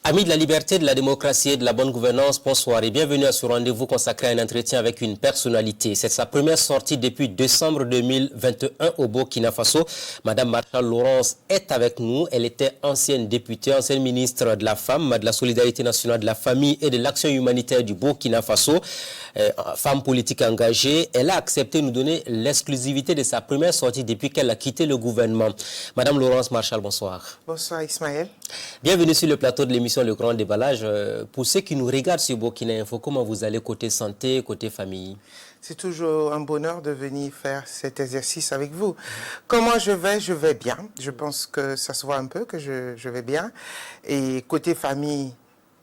Amis de la liberté, de la démocratie et de la bonne gouvernance, bonsoir et bienvenue à ce rendez-vous consacré à un entretien avec une personnalité. C'est sa première sortie depuis décembre 2021 au Burkina Faso. Madame Marshal Laurence est avec nous. Elle était ancienne députée, ancienne ministre de la Femme, de la Solidarité nationale, de la Famille et de l'Action humanitaire du Burkina Faso. Femme politique engagée, elle a accepté de nous donner l'exclusivité de sa première sortie depuis qu'elle a quitté le gouvernement. Madame Laurence Marshal, bonsoir. Bonsoir Ismaël. Bienvenue sur le plateau de l'émission Le Grand Déballage. Pour ceux qui nous regardent sur Burkina Info, comment vous allez côté santé, côté famille? C'est toujours un bonheur de venir faire cet exercice avec vous. Comment je vais? Je vais bien. Je pense que ça se voit un peu que je vais bien. Et côté famille,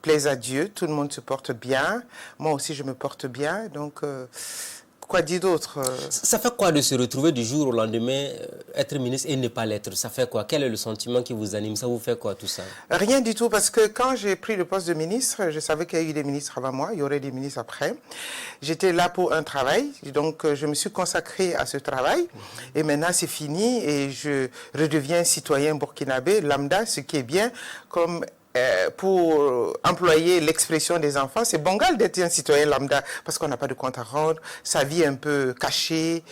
plaise à Dieu, tout le monde se porte bien. Moi aussi, je me porte bien. Donc, quoi dire d'autre? Ça fait quoi de se retrouver du jour au lendemain, être ministre et ne pas l'être? Ça fait quoi? Quel est le sentiment qui vous anime? Ça vous fait quoi tout ça? Rien du tout, parce que quand j'ai pris le poste de ministre, je savais qu'il y a eu des ministres avant moi, il y aurait des ministres après. J'étais là pour un travail, donc je me suis consacré à ce travail. Et maintenant c'est fini et je redeviens citoyen burkinabé, lambda, ce qui est bien, comme pour employer l'expression des enfants, c'est bangal d'être un citoyen lambda parce qu'on n'a pas de compte à rendre, sa vie est un peu cachée,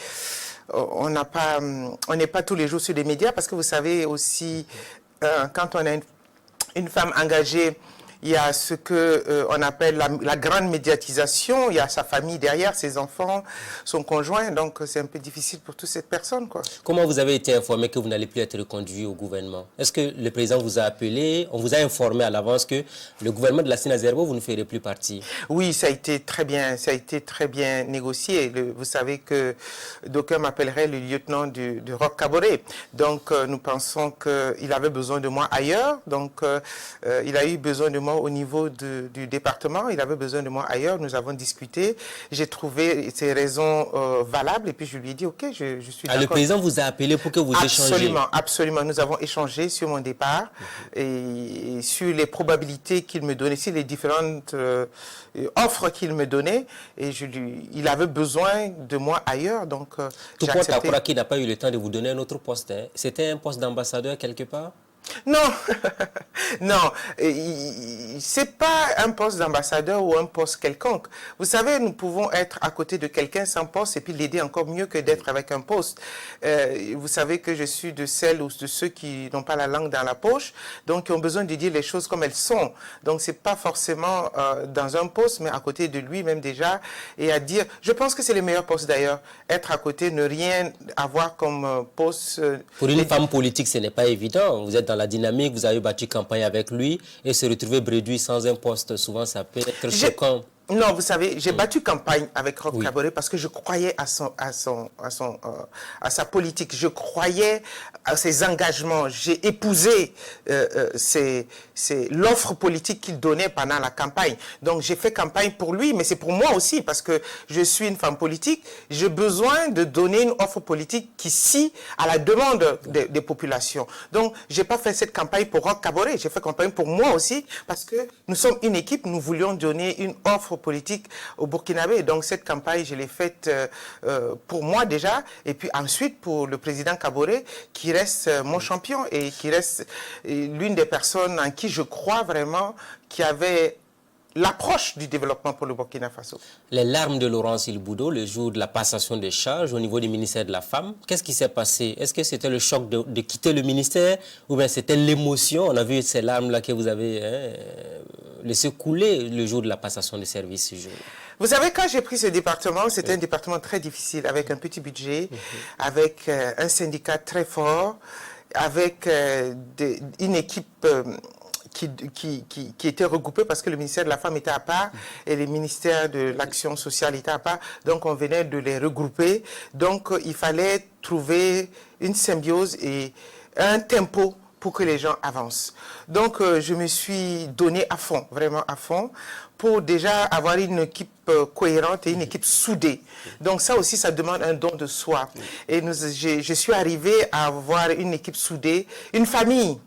on n'est pas tous les jours sur les médias parce que vous savez aussi, quand on a une femme engagée, il y a ce qu'on appelle la grande médiatisation, il y a sa famille derrière, ses enfants, son conjoint, donc c'est un peu difficile pour toutes ces personnes, quoi. Comment vous avez été informé que vous n'allez plus être reconduit au gouvernement? Est-ce que le président vous a appelé, on vous a informé à l'avance que le gouvernement de Lassina Zerbo, vous ne ferez plus partie? Oui, ça a été très bien négocié. Vous savez que d'aucuns m'appelleraient le lieutenant du Roch Kaboré. Donc nous pensons qu'il avait besoin de moi ailleurs, donc il a eu besoin de moi au niveau du département, il avait besoin de moi ailleurs, nous avons discuté, j'ai trouvé ces raisons valables et puis je lui ai dit ok, je suis d'accord. Le président vous a appelé pour que vous échangez? Absolument, absolument, nous avons échangé sur mon départ et sur les probabilités qu'il me donnait, sur les différentes offres qu'il me donnait et il avait besoin de moi ailleurs, donc j'ai accepté. Takura qui n'a pas eu le temps de vous donner un autre poste, hein? C'était un poste d'ambassadeur quelque part? Non, non, c'est pas un poste d'ambassadeur ou un poste quelconque. Vous savez, nous pouvons être à côté de quelqu'un sans poste et puis l'aider encore mieux que d'être avec un poste. Vous savez que je suis de celles ou de ceux qui n'ont pas la langue dans la poche, donc qui ont besoin de dire les choses comme elles sont. Donc c'est pas forcément dans un poste, mais à côté de lui-même déjà, et à dire, je pense que c'est le meilleur poste d'ailleurs, être à côté, ne rien avoir comme poste. Pour une femme politique, ce n'est pas évident. Vous êtes dans la dynamique, vous avez battu campagne avec lui et se retrouver bréduit sans un poste, souvent ça peut être choquant. Non, vous savez, j'ai battu campagne avec Roch Kaboré parce que je croyais à sa politique, je croyais à ses engagements, j'ai épousé l'offre politique qu'il donnait pendant la campagne. Donc j'ai fait campagne pour lui, mais c'est pour moi aussi parce que je suis une femme politique, j'ai besoin de donner une offre politique qui scie à la demande des populations. Donc j'ai pas fait cette campagne pour Roch Kaboré, j'ai fait campagne pour moi aussi parce que nous sommes une équipe, nous voulions donner une offre politique au Burkinabé. Donc cette campagne, je l'ai faite pour moi déjà, et puis ensuite pour le président Kaboré, qui reste mon champion et qui reste l'une des personnes en qui je crois vraiment, qui avait l'approche du développement pour le Burkina Faso. Les larmes de Laurence Ilboudo, le jour de la passation des charges au niveau du ministère de la Femme, qu'est-ce qui s'est passé? Est-ce que c'était le choc de quitter le ministère ou bien c'était l'émotion? On a vu ces larmes-là que vous avez laissé couler le jour de la passation des services ce jour. Vous savez, quand j'ai pris ce département, c'était un département très difficile, avec un petit budget, avec un syndicat très fort, avec une équipe qui était regroupée parce que le ministère de la Femme était à part et le ministère de l'Action sociale était à part. Donc, on venait de les regrouper. Donc, il fallait trouver une symbiose et un tempo pour que les gens avancent. Donc, je me suis donné à fond, vraiment à fond, pour déjà avoir une équipe cohérente et une équipe soudée. Donc ça aussi, ça demande un don de soi. Et je suis arrivé à avoir une équipe soudée, une famille.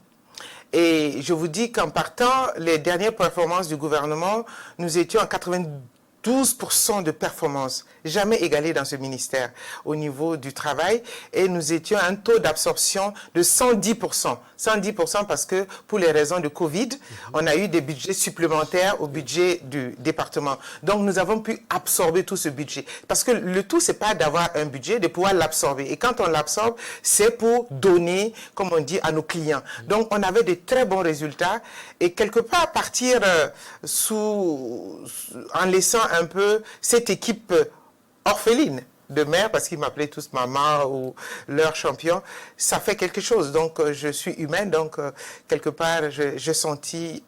Et je vous dis qu'en partant, les dernières performances du gouvernement, nous étions à 92% de performance, jamais égalé dans ce ministère au niveau du travail. Et nous étions à un taux d'absorption de 110%. 110% parce que pour les raisons de Covid, on a eu des budgets supplémentaires au budget du département. Donc nous avons pu absorber tout ce budget. Parce que le tout, c'est pas d'avoir un budget, de pouvoir l'absorber. Et quand on l'absorbe, c'est pour donner, comme on dit, à nos clients. Donc on avait de très bons résultats. Et quelque part, partir en laissant un peu cette équipe orpheline de mère, parce qu'ils m'appelaient tous maman ou leur champion, ça fait quelque chose. Donc, je suis humaine, donc, quelque part, j'ai senti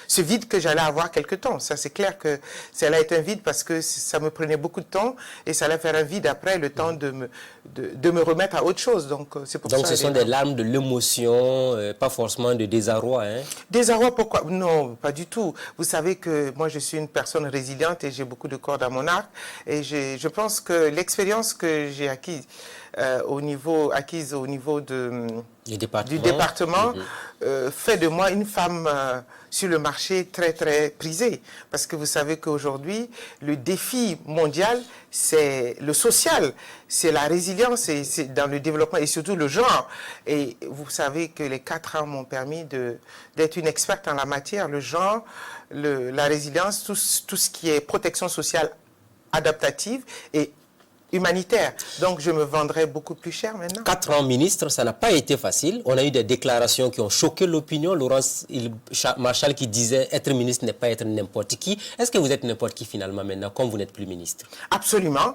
ce vide que j'allais avoir quelque temps. Ça, c'est clair que ça allait être un vide parce que ça me prenait beaucoup de temps et ça allait faire un vide après, le temps de me remettre à autre chose. Donc, c'est pour ça. Donc, ce sont des larmes de l'émotion, pas forcément de désarroi, hein? Désarroi, pourquoi? Non, pas du tout. Vous savez que moi, je suis une personne résiliente et j'ai beaucoup de cordes à mon arc. Et je pense que l'expérience que j'ai acquise au niveau du département fait de moi une femme sur le marché très très prisée. Parce que vous savez qu'aujourd'hui, le défi mondial, c'est le social, c'est la résilience, c'est dans le développement et surtout le genre. Et vous savez que les 4 ans m'ont permis d'être une experte en la matière, le genre, la résilience, tout ce qui est protection sociale adaptative et humanitaire. Donc, je me vendrai beaucoup plus cher maintenant. 4 ans ministre, ça n'a pas été facile. On a eu des déclarations qui ont choqué l'opinion. Laurence Marchal qui disait être ministre n'est pas être n'importe qui. Est-ce que vous êtes n'importe qui finalement maintenant, comme vous n'êtes plus ministre? Absolument.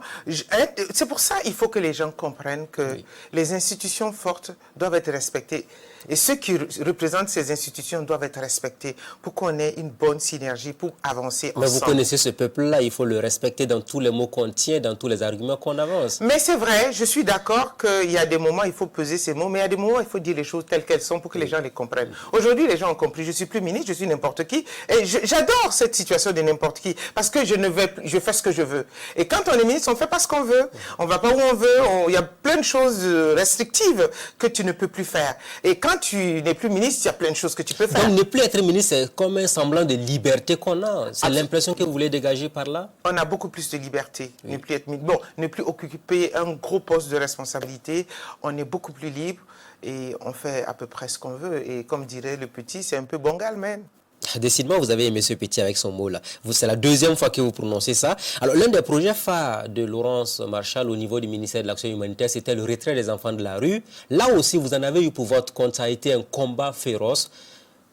C'est pour ça qu'il faut que les gens comprennent que les institutions fortes doivent être respectées. Et ceux qui représentent ces institutions doivent être respectés pour qu'on ait une bonne synergie, pour avancer ensemble. Mais vous connaissez ce peuple-là, il faut le respecter dans tous les mots qu'on tient, dans tous les arguments qu'on avance. Mais c'est vrai, je suis d'accord qu'il y a des moments, il faut peser ces mots, mais il y a des moments, il faut dire les choses telles qu'elles sont pour que les gens les comprennent. Aujourd'hui, les gens ont compris, je ne suis plus ministre, je suis n'importe qui. Et j'adore cette situation de n'importe qui, parce que je fais ce que je veux. Et quand on est ministre, on ne fait pas ce qu'on veut. On ne va pas où on veut, il y a plein de choses restrictives que tu ne peux plus faire. Et quand tu n'es plus ministre, il y a plein de choses que tu peux faire. Donc ne plus être ministre, c'est comme un semblant de liberté qu'on a. C'est l'impression que vous voulez dégager par là? On a beaucoup plus de liberté. Ne plus être ministre. Bon, ne plus occuper un gros poste de responsabilité. On est beaucoup plus libre et on fait à peu près ce qu'on veut. Et comme dirait le petit, c'est un peu bangal, man. Décidément, vous avez aimé ce petit avec son mot-là. C'est la deuxième fois que vous prononcez ça. Alors, l'un des projets phares de Laurence Marchal au niveau du ministère de l'Action humanitaire, c'était le retrait des enfants de la rue. Là aussi, vous en avez eu pour votre compte. Ça a été un combat féroce.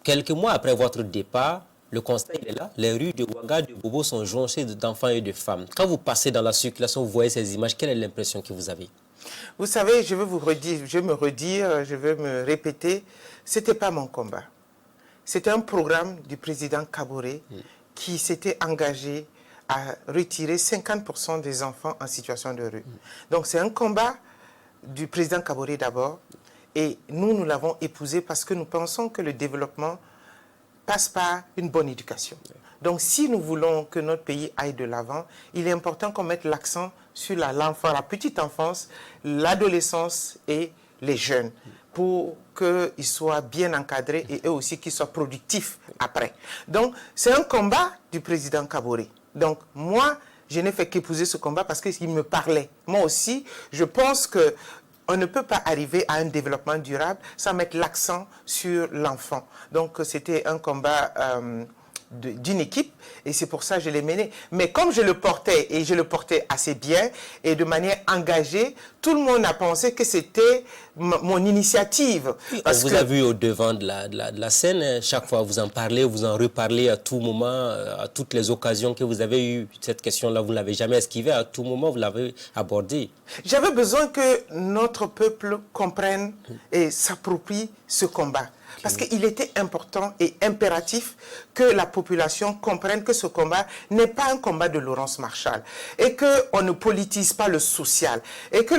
Quelques mois après votre départ, le constat, il est là. Les rues de Ouaga, de Bobo sont jonchées d'enfants et de femmes. Quand vous passez dans la circulation, vous voyez ces images, quelle est l'impression que vous avez? Vous savez, je vais me répéter, ce n'était pas mon combat. C'était un programme du président Kaboré qui s'était engagé à retirer 50% des enfants en situation de rue. Donc c'est un combat du président Kaboré d'abord et nous l'avons épousé parce que nous pensons que le développement passe par une bonne éducation. Donc si nous voulons que notre pays aille de l'avant, il est important qu'on mette l'accent sur la petite enfance, l'adolescence et les jeunes, pour qu'ils soient bien encadrés et eux aussi qu'ils soient productifs après. Donc, c'est un combat du président Kaboré. Donc, moi, je n'ai fait qu'épouser ce combat parce qu'il me parlait. Moi aussi, je pense qu'on ne peut pas arriver à un développement durable sans mettre l'accent sur l'enfant. Donc, c'était un combat d'une équipe et c'est pour ça que je l'ai mené. Mais comme je le portais et je le portais assez bien et de manière engagée, tout le monde a pensé que c'était mon initiative. On vous a vu au devant de la scène, chaque fois vous en parlez, vous en reparlez à tout moment, à toutes les occasions que vous avez eues. Cette question-là, vous ne l'avez jamais esquivée, à tout moment vous l'avez abordée. J'avais besoin que notre peuple comprenne et s'approprie ce combat. Parce qu'il était important et impératif que la population comprenne que ce combat n'est pas un combat de Laurence Marchal et qu'on ne politise pas le social et que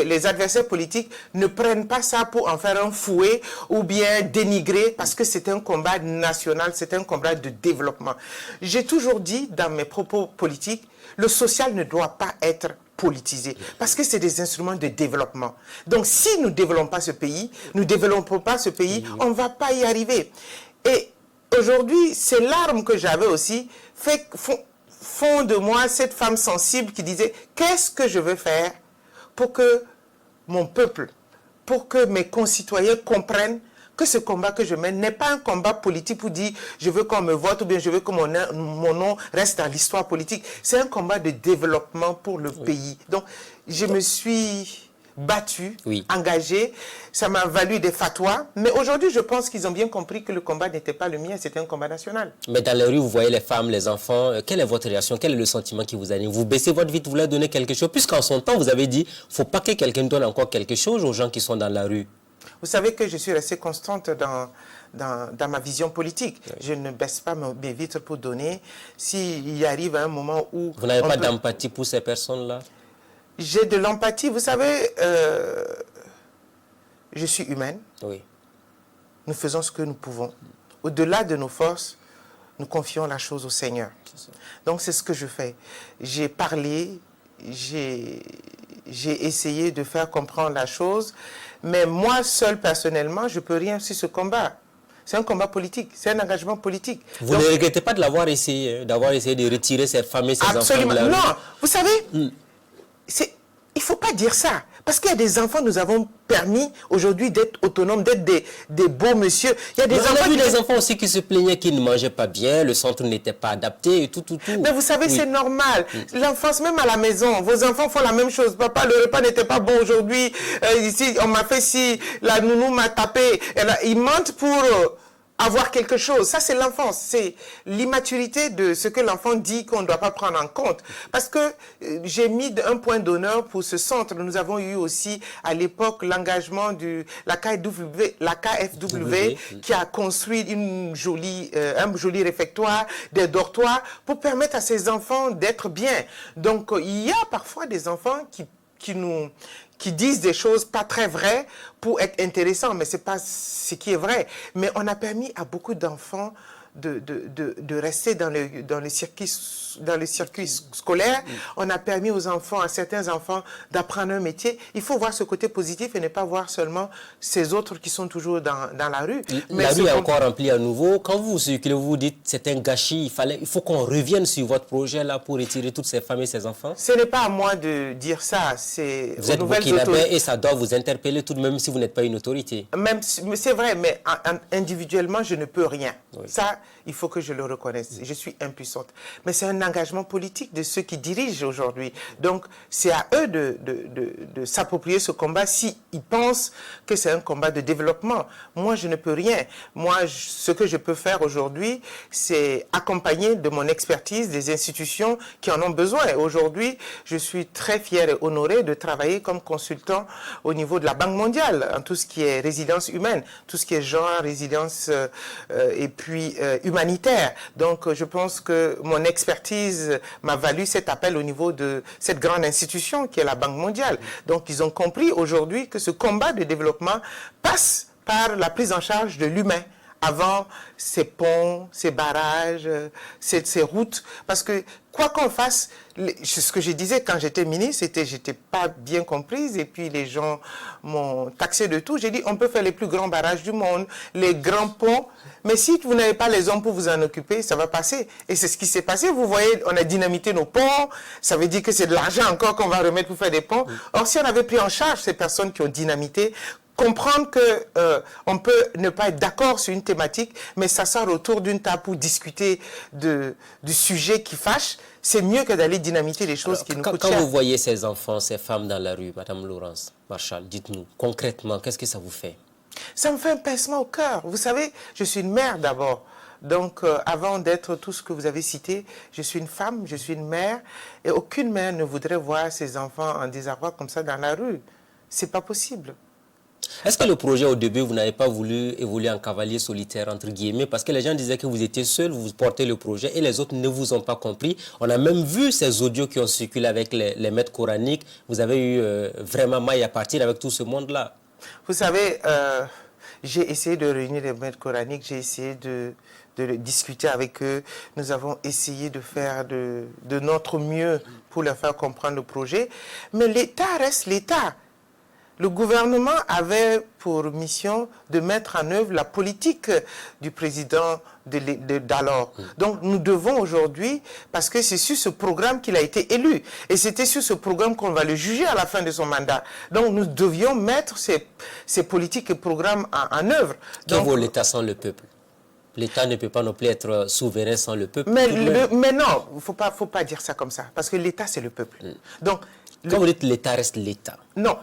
les adversaires politiques ne prennent pas ça pour en faire un fouet ou bien dénigrer parce que c'est un combat national, c'est un combat de développement. J'ai toujours dit dans mes propos politiques, le social ne doit pas être politisé, parce que c'est des instruments de développement. Donc, si nous ne développons pas ce pays, on ne va pas y arriver. Et aujourd'hui, ces larmes que j'avais aussi font de moi cette femme sensible qui disait, qu'est-ce que je veux faire pour que mon peuple, pour que mes concitoyens comprennent que ce combat que je mène n'est pas un combat politique pour dire je veux qu'on me vote ou bien je veux que mon nom reste dans l'histoire politique. C'est un combat de développement pour le pays. Donc, je me suis battu, engagé, ça m'a valu des fatwas, mais aujourd'hui je pense qu'ils ont bien compris que le combat n'était pas le mien, c'était un combat national. Mais dans les rues, vous voyez les femmes, les enfants, quelle est votre réaction, quel est le sentiment qui vous anime? Vous baissez votre vitre, vous leur donnez quelque chose, puisqu'en son temps vous avez dit, il ne faut pas que quelqu'un donne encore quelque chose aux gens qui sont dans la rue. Vous savez que je suis restée constante dans ma vision politique. Je ne baisse pas mes vitres pour donner. S'il y arrive un moment où... Vous n'avez pas d'empathie pour ces personnes-là? J'ai de l'empathie. Vous savez, je suis humaine. Oui. Nous faisons ce que nous pouvons. Au-delà de nos forces, nous confions la chose au Seigneur. Donc c'est ce que je fais. J'ai parlé, j'ai essayé de faire comprendre la chose, mais moi seul personnellement, je ne peux rien sur ce combat. C'est un combat politique, c'est un engagement politique. Vous ne regrettez pas de l'avoir essayé, de retirer cette famille, ces enfants de la rue? Non, vous savez, il ne faut pas dire ça. Parce qu'il y a des enfants, nous avons permis aujourd'hui d'être autonomes, d'être des beaux messieurs. Il y a des enfants, on a vu des enfants aussi qui se plaignaient qu'ils ne mangeaient pas bien, le centre n'était pas adapté et tout. Mais vous savez, c'est normal. L'enfance, même à la maison, vos enfants font la même chose. Papa, le repas n'était pas bon aujourd'hui. Ici, on m'a fait ci, la nounou m'a tapé. Ils mentent pour... avoir quelque chose, ça c'est l'enfance, c'est l'immaturité de ce que l'enfant dit qu'on ne doit pas prendre en compte. Parce que j'ai mis un point d'honneur pour ce centre. Nous avons eu aussi à l'époque l'engagement de la KFW qui a construit un joli réfectoire, des dortoirs pour permettre à ces enfants d'être bien. Donc il y a parfois des enfants qui disent des choses pas très vraies pour être intéressants, mais ce n'est pas ce qui est vrai. Mais on a permis à beaucoup d'enfants de rester dans le circuit scolaire. On a permis aux enfants, à certains enfants, d'apprendre un métier. Il faut voir ce côté positif et ne pas voir seulement ces autres qui sont toujours dans la rue. Mais la rue est encore remplie à nouveau. Quand vous circulez, vous vous dites c'est un gâchis, il faut qu'on revienne sur votre projet là pour retirer toutes ces familles, ces enfants. Ce n'est pas à moi de dire ça. Vous êtes burkinabé et ça doit vous interpeller tout de même si vous n'êtes pas une autorité. C'est vrai, mais individuellement, je ne peux rien. Ça, il faut que je le reconnaisse. Je suis impuissante. Mais c'est un engagement politique de ceux qui dirigent aujourd'hui. Donc, c'est à eux de s'approprier ce combat s'ils pensent que c'est un combat de développement. Moi, je ne peux rien. Moi, ce que je peux faire aujourd'hui, c'est accompagner de mon expertise des institutions qui en ont besoin. Et aujourd'hui, je suis très fière et honorée de travailler comme consultant au niveau de la Banque mondiale, en tout ce qui est résilience humaine, tout ce qui est genre, résilience et puis humanitaire. Donc, je pense que mon expertise m'a valu cet appel au niveau de cette grande institution qui est la Banque mondiale. Donc, ils ont compris aujourd'hui que ce combat de développement passe par la prise en charge de l'humain avant ces ponts, ces barrages, ces routes. Parce que quoi qu'on fasse, ce que je disais quand j'étais ministre, c'était que je n'étais pas bien comprise et puis les gens m'ont taxé de tout. J'ai dit, on peut faire les plus grands barrages du monde, les grands ponts, mais si vous n'avez pas les hommes pour vous en occuper, ça va passer. Et c'est ce qui s'est passé. Vous voyez, on a dynamité nos ponts, ça veut dire que c'est de l'argent encore qu'on va remettre pour faire des ponts. Or, si on avait pris en charge ces personnes qui ont dynamité, comprendre qu'on peut ne pas être d'accord sur une thématique, mais s'asseoir autour d'une table pour discuter du sujet qui fâche, c'est mieux que d'aller dynamiter les choses qui nous coûtent cher. Quand vous voyez ces enfants, ces femmes dans la rue, Madame Laurence Marchal, dites-nous concrètement, qu'est-ce que ça vous fait? Ça me fait un pincement au cœur. Vous savez, je suis une mère d'abord. Donc, avant d'être tout ce que vous avez cité, je suis une femme, je suis une mère, et aucune mère ne voudrait voir ses enfants en désarroi comme ça dans la rue. C'est pas possible. Est-ce que le projet, au début, vous n'avez pas voulu évoluer en cavalier solitaire, entre guillemets, parce que les gens disaient que vous étiez seul, vous portez le projet et les autres ne vous ont pas compris. On a même vu ces audios qui ont circulé avec les maîtres coraniques. Vous avez eu vraiment maille à partir avec tout ce monde-là. Vous savez, j'ai essayé de réunir les maîtres coraniques, j'ai essayé de discuter avec eux. Nous avons essayé de faire de notre mieux pour leur faire comprendre le projet. Mais l'État reste l'État. Le gouvernement avait pour mission de mettre en œuvre la politique du président d'alors. Donc nous devons aujourd'hui, parce que c'est sur ce programme qu'il a été élu, et c'était sur ce programme qu'on va le juger à la fin de son mandat. Donc nous devions mettre ces politiques et programmes en œuvre. Que vaut l'État sans le peuple? L'État ne peut pas non plus être souverain sans le peuple. Mais non, il ne faut pas dire ça comme ça, parce que l'État, c'est le peuple. Donc, quand vous dites l'État reste l'État. Non,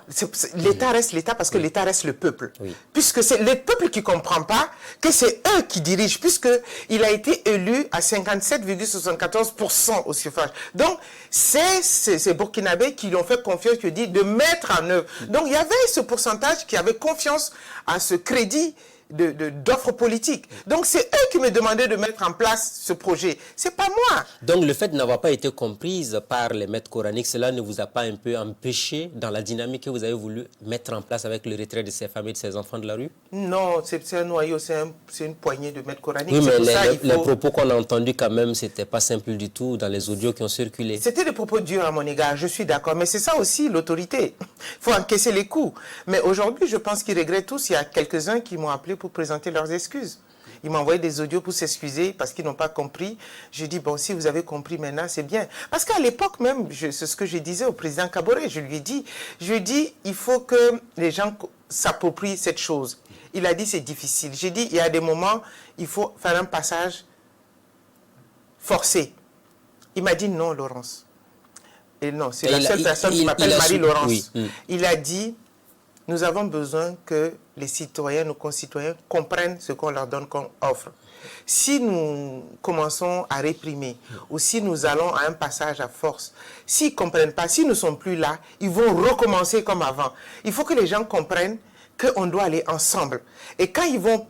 l'État reste l'État parce que l'État reste le peuple. Oui. Puisque c'est le peuple qui ne comprend pas que c'est eux qui dirigent, puisqu'il a été élu à 57,74% au suffrage. Donc, c'est ces Burkinabés qui lui ont fait confiance, qui ont dit de mettre en œuvre. Donc, il y avait ce pourcentage qui avait confiance à ce crédit d'offres politiques. Donc, c'est eux qui me demandaient de mettre en place ce projet. Ce n'est pas moi. Donc, le fait de n'avoir pas été comprise par les maîtres coraniques, cela ne vous a pas un peu empêché dans la dynamique que vous avez voulu mettre en place avec le retrait de ces familles, de ces enfants de la rue? Non, c'est un noyau, c'est une poignée de maîtres coraniques. Oui, mais les propos qu'on a entendus quand même, ce n'était pas simple du tout dans les audios qui ont circulé. C'était des propos durs à mon égard, je suis d'accord. Mais c'est ça aussi l'autorité. Il faut encaisser les coups. Mais aujourd'hui, je pense qu'ils regrettent tous. Il y a quelques-uns qui m'ont appelé pour présenter leurs excuses. Ils m'ont envoyé des audios pour s'excuser parce qu'ils n'ont pas compris. Je dis, bon, si vous avez compris maintenant, c'est bien. Parce qu'à l'époque même, c'est ce que je disais au président Kaboré, je lui ai dit, il faut que les gens s'approprient cette chose. Il a dit, c'est difficile. J'ai dit, il y a des moments, il faut faire un passage forcé. Il m'a dit, non, Laurence. Et non, c'est la seule personne qui m'appelle Marie-Laurence. Oui. Il a dit, nous avons besoin que les citoyens, nos concitoyens, comprennent ce qu'on leur donne comme offre. Si nous commençons à réprimer ou si nous allons à un passage à force, s'ils ne comprennent pas, s'ils ne sont plus là, ils vont recommencer comme avant. Il faut que les gens comprennent qu'on doit aller ensemble. Et quand ils vont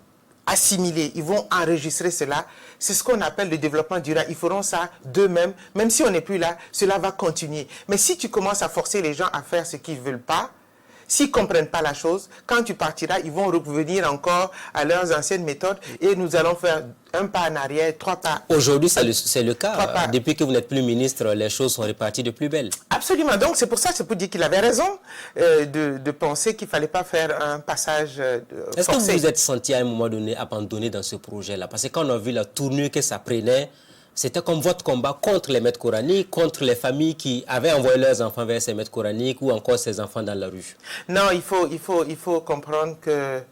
assimiler, ils vont enregistrer cela, c'est ce qu'on appelle le développement durable. Ils feront ça d'eux-mêmes, même si on n'est plus là, cela va continuer. Mais si tu commences à forcer les gens à faire ce qu'ils ne veulent pas, s'ils ne comprennent pas la chose, quand tu partiras, ils vont revenir encore à leurs anciennes méthodes et nous allons faire un pas en arrière, trois pas. Aujourd'hui, c'est le cas. Depuis que vous n'êtes plus ministre, les choses sont reparties de plus belle. Absolument. Donc, c'est pour ça, c'est pour dire qu'il avait raison de penser qu'il ne fallait pas faire un passage forcé. Est-ce que vous vous êtes senti à un moment donné abandonné dans ce projet-là? Parce que quand on a vu la tournure que ça prenait, c'était comme votre combat contre les maîtres coraniques, contre les familles qui avaient envoyé leurs enfants vers ces maîtres coraniques ou encore ces enfants dans la rue. Non, il faut comprendre que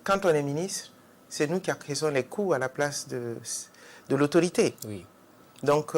quand on est ministre, c'est nous qui accusons les coups à la place de l'autorité. Oui. Donc,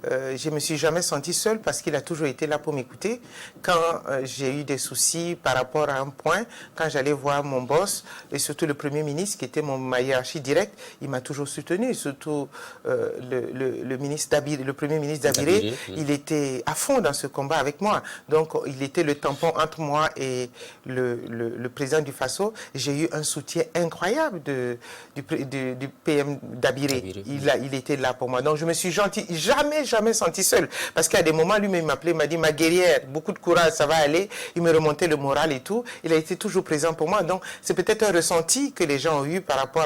je ne me suis jamais senti seul parce qu'il a toujours été là pour m'écouter. Quand j'ai eu des soucis par rapport à un point, quand j'allais voir mon boss, et surtout le Premier ministre, qui était ma hiérarchie directe, il m'a toujours soutenu. Surtout le Premier ministre Dabiré, il était à fond dans ce combat avec moi. Donc, il était le tampon entre moi et le président du FASO. J'ai eu un soutien incroyable du PM Dabiré. Il était là pour moi. Donc, je me suis jamais senti seul. Parce qu'à des moments, lui-même m'appelait, il m'a dit, ma guerrière, beaucoup de courage, ça va aller. Il me remontait le moral et tout. Il a été toujours présent pour moi. Donc, c'est peut-être un ressenti que les gens ont eu par rapport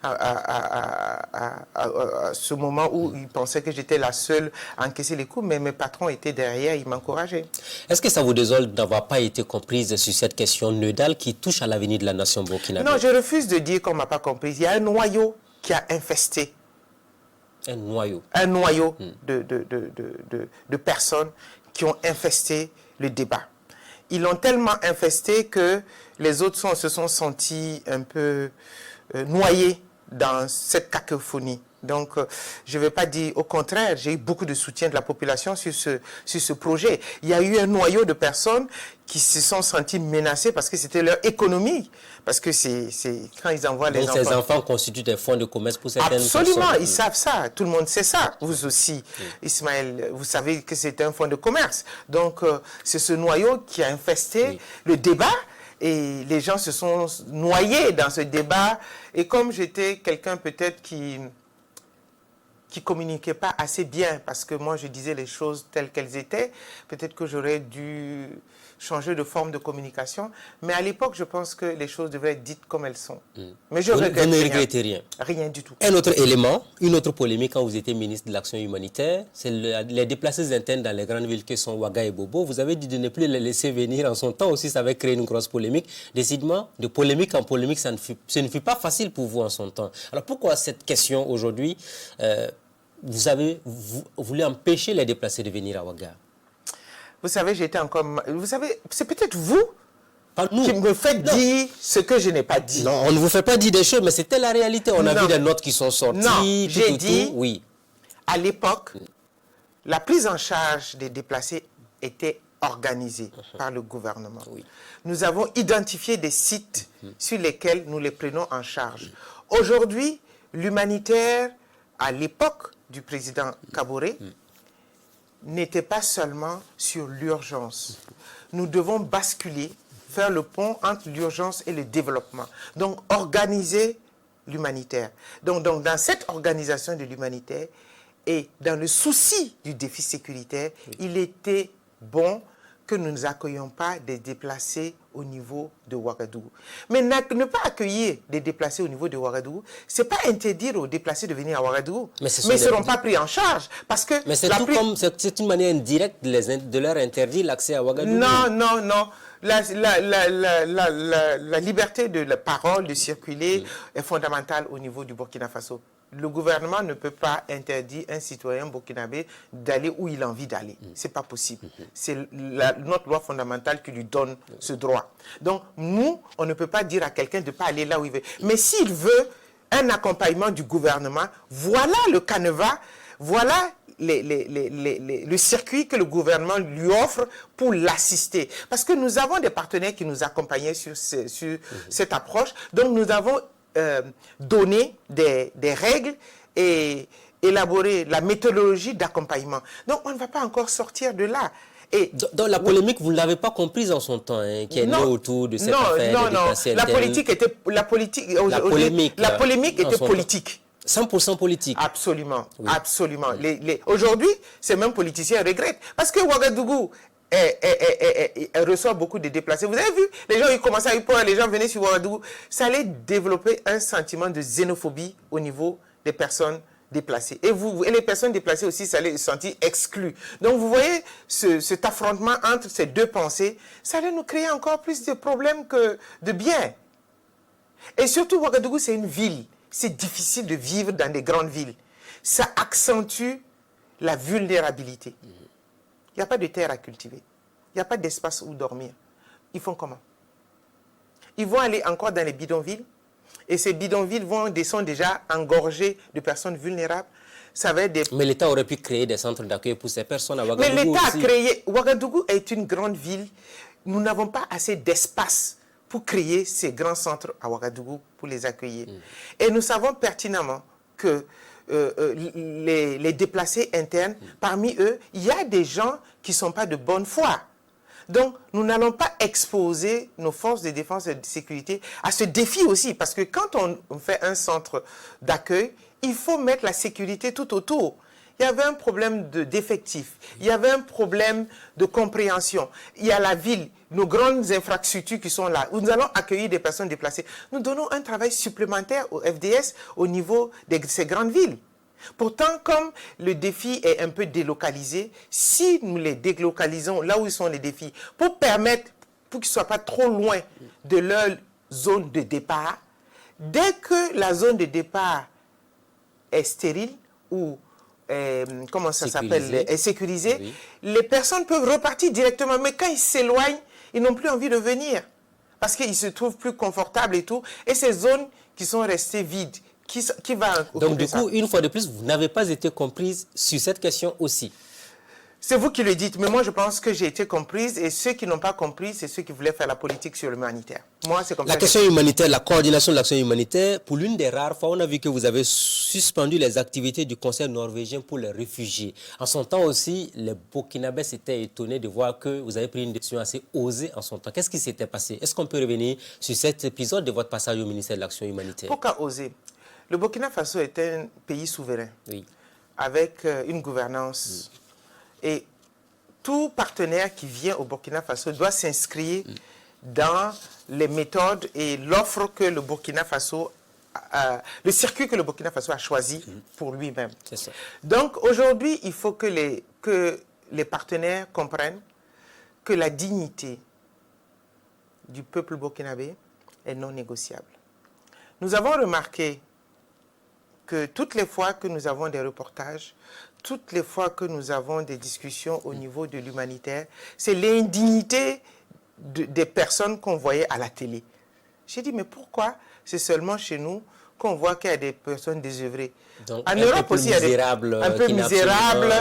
à ce moment où ils pensaient que j'étais la seule à encaisser les coups. Mais mes patrons étaient derrière, ils m'encourageaient. Est-ce que ça vous désole d'avoir pas été comprise sur cette question nodale qui touche à l'avenir de la nation burkinabé? Non, je refuse de dire qu'on ne m'a pas comprise. Il y a un noyau qui a infesté. Un noyau. Un noyau de personnes qui ont infesté le débat. Ils l'ont tellement infesté que les autres se sont sentis un peu noyés dans cette cacophonie. Donc, je ne vais pas dire, au contraire, j'ai eu beaucoup de soutien de la population sur ce projet. Il y a eu un noyau de personnes qui se sont sentis menacés parce que c'était leur économie. Parce que c'est quand ils envoient les enfants. Donc, ces enfants constituent des fonds de commerce pour certaines personnes. Absolument, ils savent ça. Tout le monde sait ça. Vous aussi, Ismaël, vous savez que c'est un fonds de commerce. Donc, c'est ce noyau qui a infesté le débat. Et les gens se sont noyés dans ce débat. Et comme j'étais quelqu'un peut-être qui qui ne communiquait pas assez bien, parce que moi je disais les choses telles qu'elles étaient. Peut-être que j'aurais dû changer de forme de communication. Mais à l'époque, je pense que les choses devraient être dites comme elles sont. Mais je regrette vous ne rien. regrettez rien. Rien du tout. Un autre élément, une autre polémique quand vous étiez ministre de l'Action humanitaire, c'est les déplacés internes dans les grandes villes que sont Ouaga et Bobo. Vous avez dit de ne plus les laisser venir en son temps aussi, ça avait créé une grosse polémique. Décidément, de polémique en polémique, ce ne fut pas facile pour vous en son temps. Alors pourquoi cette question aujourd'hui, vous avez voulu empêcher les déplacés de venir à Ouaga? Vous savez, j'étais encore... Vous savez, c'est peut-être vous nous. Qui me faites dire ce que je n'ai pas dit. Non, on ne vous fait pas dire des choses, mais c'était la réalité. On a vu des notes qui sont sorties. Non, j'ai dit, oui. À l'époque, la prise en charge des déplacés était organisée par le gouvernement. Oui. Nous avons identifié des sites sur lesquels nous les prenons en charge. Aujourd'hui, l'humanitaire, à l'époque du président Kaboré, n'était pas seulement sur l'urgence. Nous devons basculer, faire le pont entre l'urgence et le développement. Donc, organiser l'humanitaire. Donc, dans cette organisation de l'humanitaire et dans le souci du défi sécuritaire, il était bon que nous n'accueillions pas des déplacés au niveau de Ouagadougou. Mais ne pas accueillir des déplacés au niveau de Ouagadougou, ce n'est pas interdire aux déplacés de venir à Ouagadougou. Mais ils ne seront pas pris en charge. Parce que mais c'est une manière indirecte de leur interdire l'accès à Ouagadougou. Non, non, non. La liberté de la parole, de circuler, est fondamentale au niveau du Burkina Faso. Le gouvernement ne peut pas interdire un citoyen burkinabé d'aller où il a envie d'aller. Ce n'est pas possible. C'est notre loi fondamentale qui lui donne ce droit. Donc, nous, on ne peut pas dire à quelqu'un de ne pas aller là où il veut. Mais s'il veut un accompagnement du gouvernement, voilà le canevas, voilà le circuit que le gouvernement lui offre pour l'assister. Parce que nous avons des partenaires qui nous accompagnaient sur cette approche. Donc, nous avons donné des règles et élaboré la méthodologie d'accompagnement. Donc, on ne va pas encore sortir de là. Et dans la polémique, vous ne l'avez pas comprise en son temps, hein, qui est née autour de cette affaire. Non. La polémique était politique. 100% politique. Absolument, absolument. Aujourd'hui, ces mêmes politiciens regrettent. Parce que Ouagadougou reçoit beaucoup de déplacés. Vous avez vu, les gens ils commençaient à y peur, les gens venaient sur Ouagadougou. Ça allait développer un sentiment de xénophobie au niveau des personnes déplacées. Et les personnes déplacées aussi, ça allait se sentir exclues. Donc vous voyez cet affrontement entre ces deux pensées, ça allait nous créer encore plus de problèmes que de bien. Et surtout, Ouagadougou, c'est une ville. C'est difficile de vivre dans des grandes villes. Ça accentue la vulnérabilité. Il n'y a pas de terre à cultiver. Il n'y a pas d'espace où dormir. Ils font comment? Ils vont aller encore dans les bidonvilles. Et ces bidonvilles sont déjà engorgés de personnes vulnérables. Ça va être Mais l'État aurait pu créer des centres d'accueil pour ces personnes à Ouagadougou. Mais l'État a créé... Ouagadougou est une grande ville. Nous n'avons pas assez d'espace pour créer ces grands centres à Ouagadougou pour les accueillir. Et nous savons pertinemment que les déplacés internes, parmi eux, il y a des gens qui ne sont pas de bonne foi. Donc, nous n'allons pas exposer nos forces de défense et de sécurité à ce défi aussi, parce que quand on fait un centre d'accueil, il faut mettre la sécurité tout autour. Il y avait un problème d'effectifs, il y avait un problème de compréhension. Il y a la ville, nos grandes infrastructures qui sont là, où nous allons accueillir des personnes déplacées. Nous donnons un travail supplémentaire au FDS au niveau de ces grandes villes. Pourtant, comme le défi est un peu délocalisé, si nous les délocalisons là où sont les défis, pour permettre, pour qu'ils ne soient pas trop loin de leur zone de départ, dès que la zone de départ est stérile ou comment ça s'appelle, est sécurisée, les personnes peuvent repartir directement. Mais quand ils s'éloignent, ils n'ont plus envie de venir parce qu'ils se trouvent plus confortables et tout. Et ces zones qui sont restées vides, qui va donc du coup, une fois de plus, vous n'avez pas été comprise sur cette question aussi. C'est vous qui le dites, mais moi je pense que j'ai été comprise et ceux qui n'ont pas compris, c'est ceux qui voulaient faire la politique sur l'humanitaire. Moi, c'est comme ça. La question humanitaire, la coordination de l'action humanitaire, pour l'une des rares fois, on a vu que vous avez suspendu les activités du Conseil norvégien pour les réfugiés. En son temps aussi, les Burkinabés s'étaient étonnés de voir que vous avez pris une décision assez osée en son temps. Qu'est-ce qui s'était passé? Est-ce qu'on peut revenir sur cet épisode de votre passage au ministère de l'action humanitaire? Pourquoi oser? Le Burkina Faso est un pays souverain. Oui. avec une gouvernance. Et tout partenaire qui vient au Burkina Faso doit s'inscrire dans les méthodes et l'offre que le Burkina Faso le circuit que le Burkina Faso a choisi pour lui-même. Donc aujourd'hui, il faut que les partenaires comprennent que la dignité du peuple burkinabé est non négociable. Nous avons remarqué que toutes les fois que nous avons des reportages, toutes les fois que nous avons des discussions au niveau de l'humanitaire, c'est l'indignité des personnes qu'on voyait à la télé. J'ai dit, mais pourquoi c'est seulement chez nous qu'on voit qu'il y a des personnes désœuvrées? Donc, en Europe aussi, il y a des un peu misérables.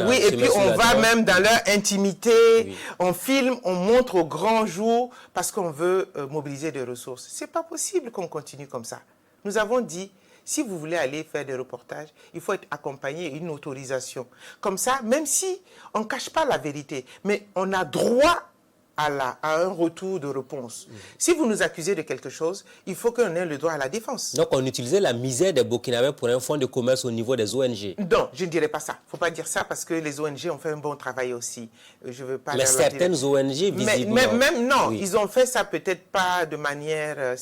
Oui, et puis on va même dans leur intimité, on filme, on montre au grand jour parce qu'on veut mobiliser des ressources. Ce n'est pas possible qu'on continue comme ça. Nous avons dit, si vous voulez aller faire des reportages, il faut être accompagné d'une autorisation. Comme ça, même si on ne cache pas la vérité, mais on a droit à un retour de réponse. Si vous nous accusez de quelque chose, il faut qu'on ait le droit à la défense. Donc on utilisait la misère des Burkinabés pour un fonds de commerce au niveau des ONG. Non, je ne dirais pas ça. Il ne faut pas dire ça parce que les ONG ont fait un bon travail aussi. Je veux pas mais certaines ONG, visiblement... Même non, ils ont fait ça peut-être pas de manière...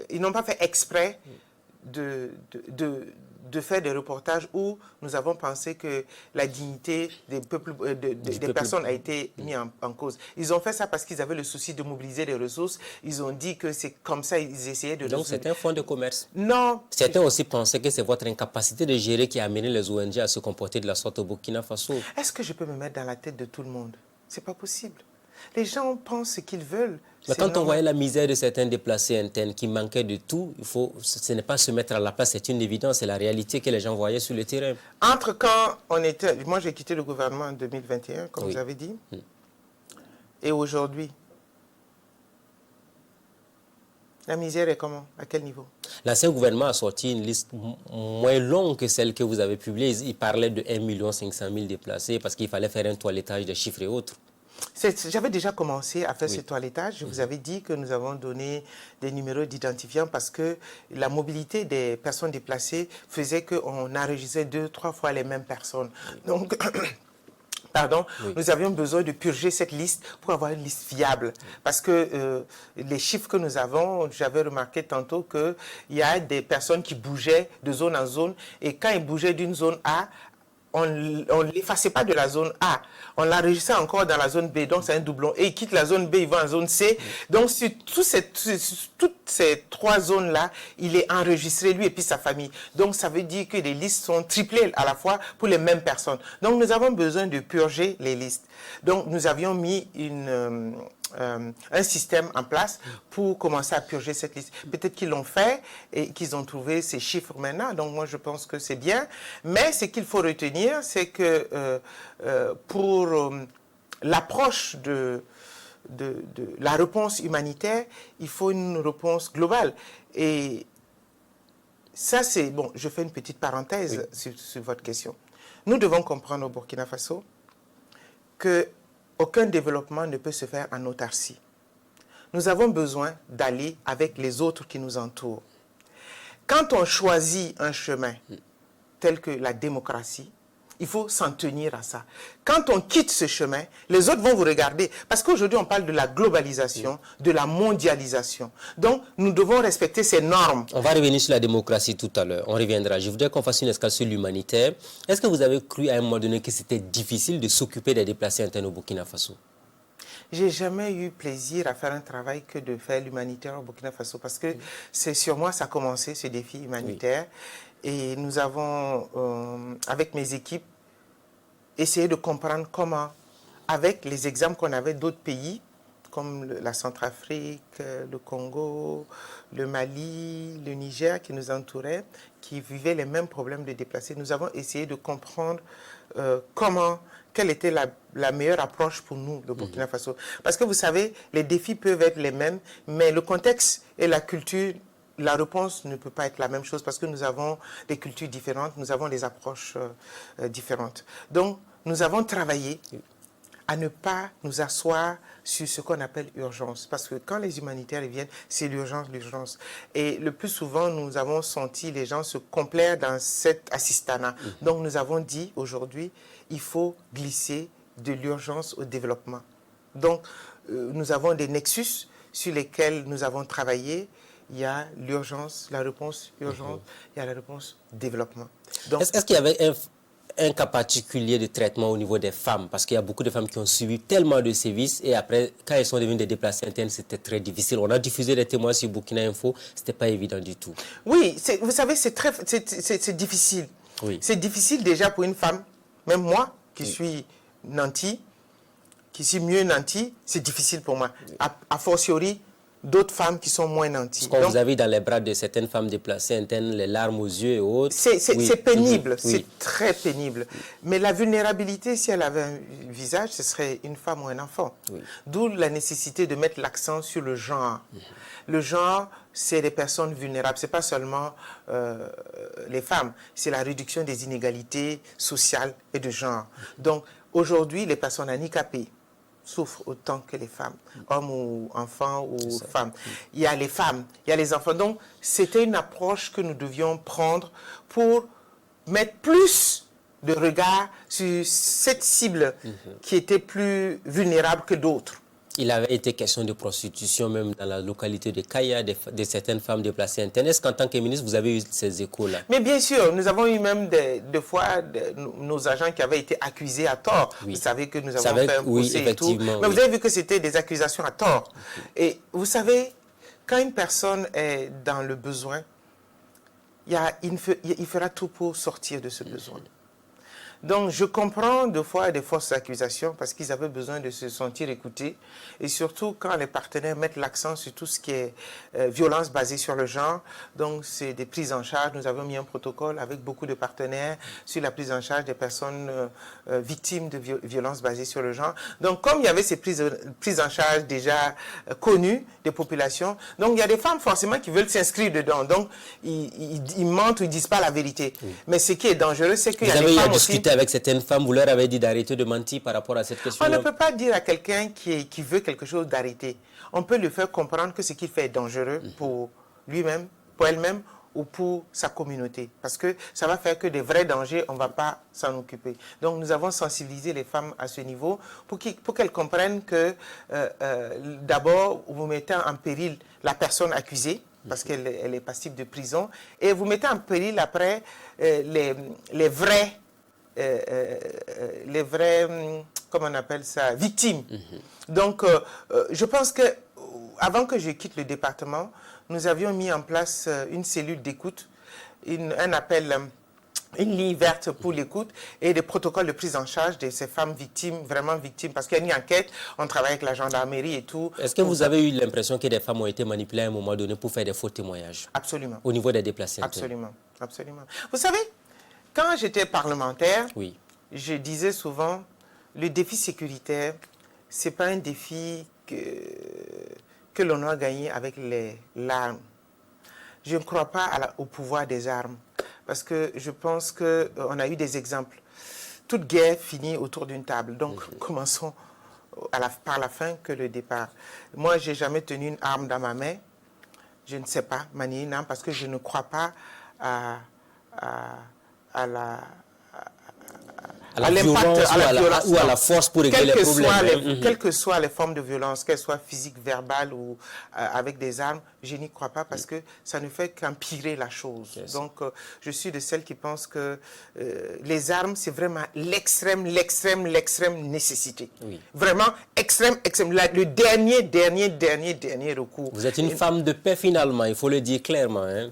ils n'ont pas fait exprès de faire des reportages où nous avons pensé que la dignité des personnes a été mise en cause. Ils ont fait ça parce qu'ils avaient le souci de mobiliser des ressources. Ils ont dit que c'est comme ça, ils essayaient de... Donc c'est un fonds de commerce. Non. Certains aussi pensaient que c'est votre incapacité de gérer qui a amené les ONG à se comporter de la sorte au Burkina Faso. Est-ce que je peux me mettre dans la tête de tout le monde? C'est pas possible. Les gens pensent ce qu'ils veulent. Mais quand on voyait la misère de certains déplacés internes qui manquaient de tout, ce n'est pas se mettre à la place, c'est une évidence, c'est la réalité que les gens voyaient sur le terrain. Entre quand on était... Moi, j'ai quitté le gouvernement en 2021, comme vous avez dit, et aujourd'hui, la misère est comment? À quel niveau? L'ancien gouvernement a sorti une liste moins longue que celle que vous avez publiée. Il parlait de 1 500 000 déplacés parce qu'il fallait faire un toilettage des chiffres et autres. J'avais déjà commencé à faire ce toilettage. Je vous avais dit que nous avons donné des numéros d'identifiants parce que la mobilité des personnes déplacées faisait qu'on enregistrait 2-3 fois les mêmes personnes. Donc, pardon, nous avions besoin de purger cette liste pour avoir une liste fiable. Parce que les chiffres que nous avons, j'avais remarqué tantôt qu'il y a des personnes qui bougeaient de zone en zone et quand ils bougeaient d'une zone A, on ne l'effaçait pas de la zone A, on l'enregistrait encore dans la zone B, donc c'est un doublon. Et il quitte la zone B, il va en zone C. Donc sur toutes ces 3 zones-là, il est enregistré lui et puis sa famille. Donc ça veut dire que les listes sont triplées à la fois pour les mêmes personnes. Donc nous avons besoin de purger les listes. Donc nous avions mis un système en place pour commencer à purger cette liste. Peut-être qu'ils l'ont fait et qu'ils ont trouvé ces chiffres maintenant. Donc moi je pense que c'est bien. Mais ce qu'il faut retenir, c'est que pour l'approche de la réponse humanitaire, il faut une réponse globale. Et ça c'est... Bon, je fais une petite parenthèse sur votre question. Nous devons comprendre au Burkina Faso qu'aucun développement ne peut se faire en autarcie. Nous avons besoin d'aller avec les autres qui nous entourent. Quand on choisit un chemin tel que la démocratie, il faut s'en tenir à ça. Quand on quitte ce chemin, les autres vont vous regarder. Parce qu'aujourd'hui, on parle de la globalisation, de la mondialisation. Donc, nous devons respecter ces normes. On va revenir sur la démocratie tout à l'heure. On reviendra. Je voudrais qu'on fasse une escale sur l'humanitaire. Est-ce que vous avez cru à un moment donné que c'était difficile de s'occuper des déplacés internes au Burkina Faso? J'ai jamais eu plaisir à faire un travail que de faire l'humanitaire au Burkina Faso. Parce que c'est sur moi ça a commencé, ce défi humanitaire. Et nous avons, avec mes équipes, essayé de comprendre comment, avec les exemples qu'on avait d'autres pays, comme la Centrafrique, le Congo, le Mali, le Niger qui nous entouraient, qui vivaient les mêmes problèmes de déplacés, nous avons essayé de comprendre quelle était la meilleure approche pour nous, le Burkina Faso. Parce que vous savez, les défis peuvent être les mêmes, mais le contexte et la culture, la réponse ne peut pas être la même chose parce que nous avons des cultures différentes, nous avons des approches différentes. Donc, nous avons travaillé à ne pas nous asseoir sur ce qu'on appelle urgence. Parce que quand les humanitaires viennent, c'est l'urgence, l'urgence. Et le plus souvent, nous avons senti les gens se complaire dans cet assistanat. Donc nous avons dit aujourd'hui, il faut glisser de l'urgence au développement. Donc nous avons des nexus sur lesquels nous avons travaillé. Il y a l'urgence, la réponse urgente, il y a la réponse développement. Est-ce qu'il y avait un cas particulier de traitement au niveau des femmes? Parce qu'il y a beaucoup de femmes qui ont subi tellement de sévices et après, quand elles sont devenues des déplacés internes, c'était très difficile. On a diffusé des témoins sur Burkina Info, ce n'était pas évident du tout. Oui, vous savez, c'est difficile. Oui. C'est difficile déjà pour une femme, même moi, qui suis nantie, qui suis mieux nantie, c'est difficile pour moi. A fortiori, d'autres femmes qui sont moins nanties. Ce qu'on vous a vu dans les bras de certaines femmes déplacées internes, les larmes aux yeux et autres. C'est pénible, c'est très pénible. Mais la vulnérabilité, si elle avait un visage, ce serait une femme ou un enfant. D'où la nécessité de mettre l'accent sur le genre. Le genre, c'est les personnes vulnérables. Ce n'est pas seulement les femmes, c'est la réduction des inégalités sociales et de genre. Donc, aujourd'hui, les personnes handicapées souffrent autant que les femmes, hommes ou enfants ou femmes. Il y a les femmes, il y a les enfants. Donc, c'était une approche que nous devions prendre pour mettre plus de regard sur cette cible qui était plus vulnérable que d'autres. Il avait été question de prostitution même dans la localité de Kaya, de certaines femmes déplacées internes. Est-ce qu'en tant que ministre, vous avez eu ces échos-là? Mais bien sûr, nous avons eu même des fois nos agents qui avaient été accusés à tort. Vous savez que nous avons fait un procès et tout. Mais vous avez vu que c'était des accusations à tort. Et vous savez, quand une personne est dans le besoin, il fera tout pour sortir de ce besoin. Donc, je comprends des fois des fausses accusations parce qu'ils avaient besoin de se sentir écoutés. Et surtout, quand les partenaires mettent l'accent sur tout ce qui est violence basée sur le genre. Donc, c'est des prises en charge. Nous avons mis un protocole avec beaucoup de partenaires sur la prise en charge des personnes victimes de violences basées sur le genre. Donc, comme il y avait ces prises en charge déjà connues des populations, donc il y a des femmes forcément qui veulent s'inscrire dedans. Donc, ils mentent ou ils ne disent pas la vérité. Mais ce qui est dangereux, c'est qu'il y a des femmes aussi... Avec certaines femmes, vous leur avez dit d'arrêter de mentir par rapport à cette question. On ne peut pas dire à quelqu'un qui veut quelque chose d'arrêter. On peut lui faire comprendre que ce qu'il fait est dangereux pour lui-même, pour elle-même ou pour sa communauté. Parce que ça va faire que des vrais dangers, on ne va pas s'en occuper. Donc nous avons sensibilisé les femmes à ce niveau pour qu'elles comprennent que d'abord, vous mettez en péril la personne accusée, parce qu'elle est passible de prison, et vous mettez en péril après les vrais... comment on appelle ça, victimes. Donc, je pense que avant que je quitte le département, nous avions mis en place une cellule d'écoute, un appel, une ligne verte pour l'écoute et des protocoles de prise en charge de ces femmes victimes, vraiment victimes, parce qu'il y a une enquête, on travaille avec la gendarmerie et tout. Est-ce que vous avez eu l'impression que des femmes ont été manipulées à un moment donné pour faire des faux témoignages? Absolument. Au niveau des déplacés? Absolument, absolument. Vous savez, quand j'étais parlementaire, je disais souvent, le défi sécuritaire, ce n'est pas un défi que l'on a gagné avec l'arme. Je ne crois pas au pouvoir des armes, parce que je pense qu'on a eu des exemples. Toute guerre finit autour d'une table, donc commençons par la fin que le départ. Moi, je n'ai jamais tenu une arme dans ma main, je ne sais pas manier une arme, parce que je ne crois pas à la violence ou à la force pour régler les problèmes. Quelles que soient les formes de violence, qu'elles soient physiques, verbales ou avec des armes, je n'y crois pas parce que ça ne fait qu'empirer la chose. Donc, je suis de celles qui pensent que les armes, c'est vraiment l'extrême nécessité. Vraiment extrême. Le dernier recours. Vous êtes une femme de paix finalement, il faut le dire clairement. Hein.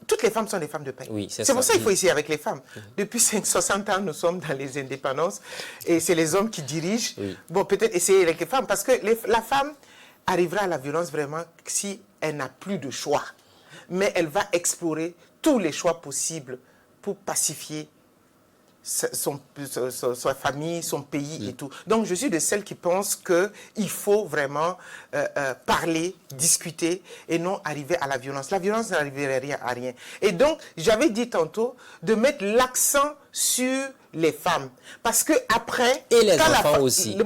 Toutes les femmes sont des femmes de paix. Oui, c'est pour ça qu'il faut essayer avec les femmes. Depuis 60 ans, nous sommes dans les indépendances et c'est les hommes qui dirigent. Bon, peut-être essayer avec les femmes parce que la femme arrivera à la violence vraiment si elle n'a plus de choix. Mais elle va explorer tous les choix possibles pour pacifier sa famille, son pays et tout. Donc, je suis de celles qui pensent qu'il faut vraiment parler, discuter et non arriver à la violence. La violence n'arriverait à rien. Et donc, j'avais dit tantôt de mettre l'accent sur les femmes. Parce que après... Et les enfants aussi.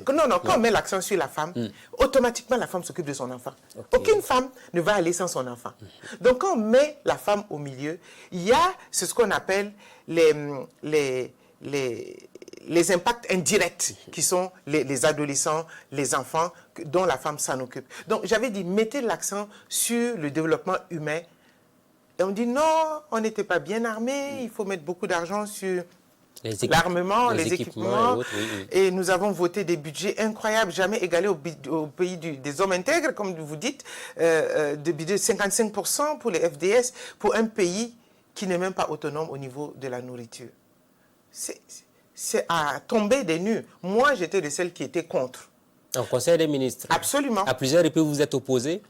Quand on met l'accent sur la femme, automatiquement la femme s'occupe de son enfant. Aucune femme ne va aller sans son enfant. Donc quand on met la femme au milieu, il y a ce qu'on appelle les impacts indirects qui sont les adolescents, les enfants dont la femme s'en occupe. Donc j'avais dit, mettez l'accent sur le développement humain. Et on dit non, on n'était pas bien armés, il faut mettre beaucoup d'argent sur l'armement, les équipements. Et nous avons voté des budgets incroyables, jamais égalés au pays des hommes intègres, comme vous dites, de budget de 55% pour les FDS, pour un pays qui n'est même pas autonome au niveau de la nourriture. C'est à tomber des nues. Moi, j'étais de celles qui étaient contre. En Conseil des ministres? Absolument. À plusieurs reprises, vous êtes opposé?